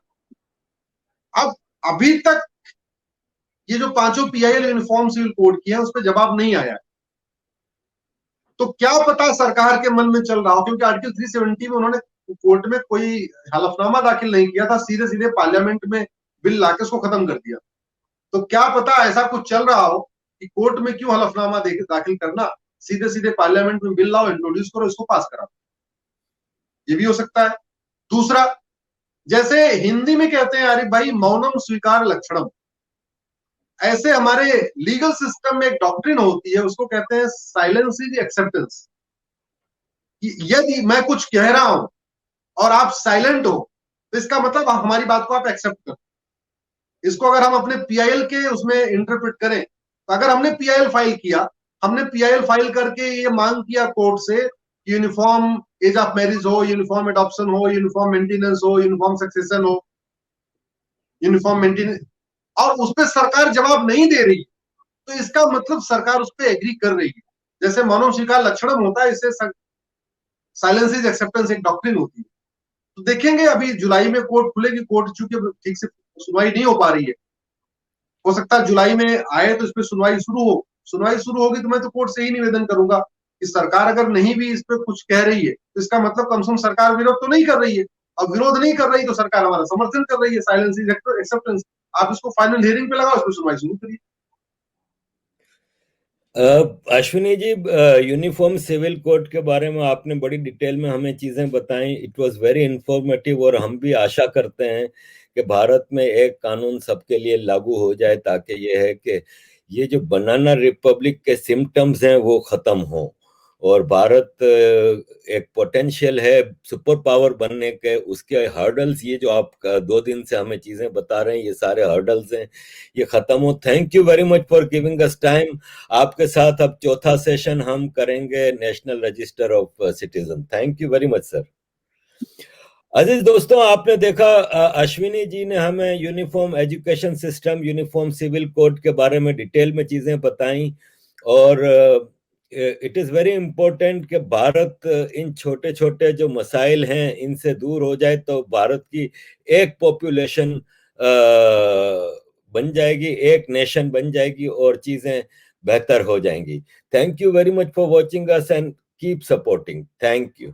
अब अभी तक ये जो पांचों पीआईएल यूनिफॉर्म सिविल कोड की है उस पर जवाब नहीं आया। तो क्या पता सरकार के मन में चल रहा हो, क्योंकि आर्टिकल 370 में उन्होंने कोर्ट में कोई हलफनामा दाखिल नहीं किया था, सीधे सीधे पार्लियामेंट में बिल लाके उसको खत्म कर दिया। तो क्या पता ऐसा कुछ चल रहा हो कि कोर्ट में क्यों हलफनामा दाखिल करना, सीधे सीधे पार्लियामेंट में बिल लाओ, इंट्रोड्यूस करो, इसको पास करा। ये भी हो सकता है। दूसरा, जैसे हिंदी में कहते हैं अरे भाई मौनम स्वीकार लक्षणम, ऐसे हमारे लीगल सिस्टम में एक डॉक्ट्रिन होती है, उसको कहते हैं साइलेंस इज एक्सेप्टेंस। यदि मैं कुछ कह रहा हूं और आप साइलेंट हो, तो इसका मतलब हमारी बात को आप एक्सेप्ट कर। इसको अगर हम अपने पीआईएल के उसमें इंटरप्रेट करें, तो अगर हमने पीआईएल फाइल किया, हमने पीआईएल फाइल करके ये मांग किया कोर्ट से यूनिफॉर्म एज ऑफ मैरिज हो, यूनिफॉर्म एडॉप्शन हो, यूनिफॉर्म मेंटेनेंस हो, यूनिफॉर्म सक्सेशन हो, यूनिफॉर्म मेंटेनेंस, और उस पर सरकार जवाब नहीं दे रही, तो इसका मतलब सरकार उस पर एग्री कर रही है। जैसे मानव स्वीकार लक्षणम होता है, इससे साइलेंस इज एक्सेप्टेंस एक डॉक्ट्रिन होती है। तो देखेंगे अभी जुलाई में कोर्ट खुलेगी। कोर्ट चूंकि ठीक से सुनवाई नहीं हो पा रही है, हो सकता है जुलाई में आए तो इस पर सुनवाई शुरू हो। सुनवाई शुरू होगी तो मैं तो कोर्ट से ही निवेदन करूंगा कि सरकार अगर नहीं भी इस पर कुछ कह रही है, तो इसका मतलब कम से कम सरकार विरोध तो नहीं कर रही है। अब विरोध नहीं कर रही तो सरकार हमारा समर्थन कर रही है, साइलेंस इज एक्सेप्टेंस। आप इसको फाइनल हियरिंग पे लगाओ, इस पर सुनवाई शुरू करिए। Ashwini ji, uniform civil code के बारे में आपने बड़ी डिटेल में हमें चीजें बताई, इट वाज वेरी इंफॉर्मेटिव, और हम भी आशा करते हैं कि भारत में एक कानून सबके लिए लागू हो जाए, ताकि ये है कि ये जो बनाना रिपब्लिक के सिम्टम्स हैं वो खत्म हो, और भारत एक पोटेंशियल है सुपर पावर बनने के, उसके हर्डल्स, ये जो आप 2 दिन से हमें चीजें बता रहे हैं, ये सारे हर्डल्स हैं, ये खत्म हो। Thank you very much for giving us time. आपके साथ अब चौथा सेशन हम करेंगे national register of citizen. Thank you very much sir. अजीज दोस्तों, आपने देखा अश्विनी जी ने हमें uniform education system, uniform civil code के बारे में डिटेल में चीजें बताई, और इट इज वेरी इंपॉर्टेंट कि भारत इन छोटे छोटे जो मसाइल हैं इनसे दूर हो जाए, तो भारत की एक पॉपुलेशन बन जाएगी, एक नेशन बन जाएगी, और चीजें बेहतर हो जाएंगी। Thank you very much for watching us and keep supporting. Thank you.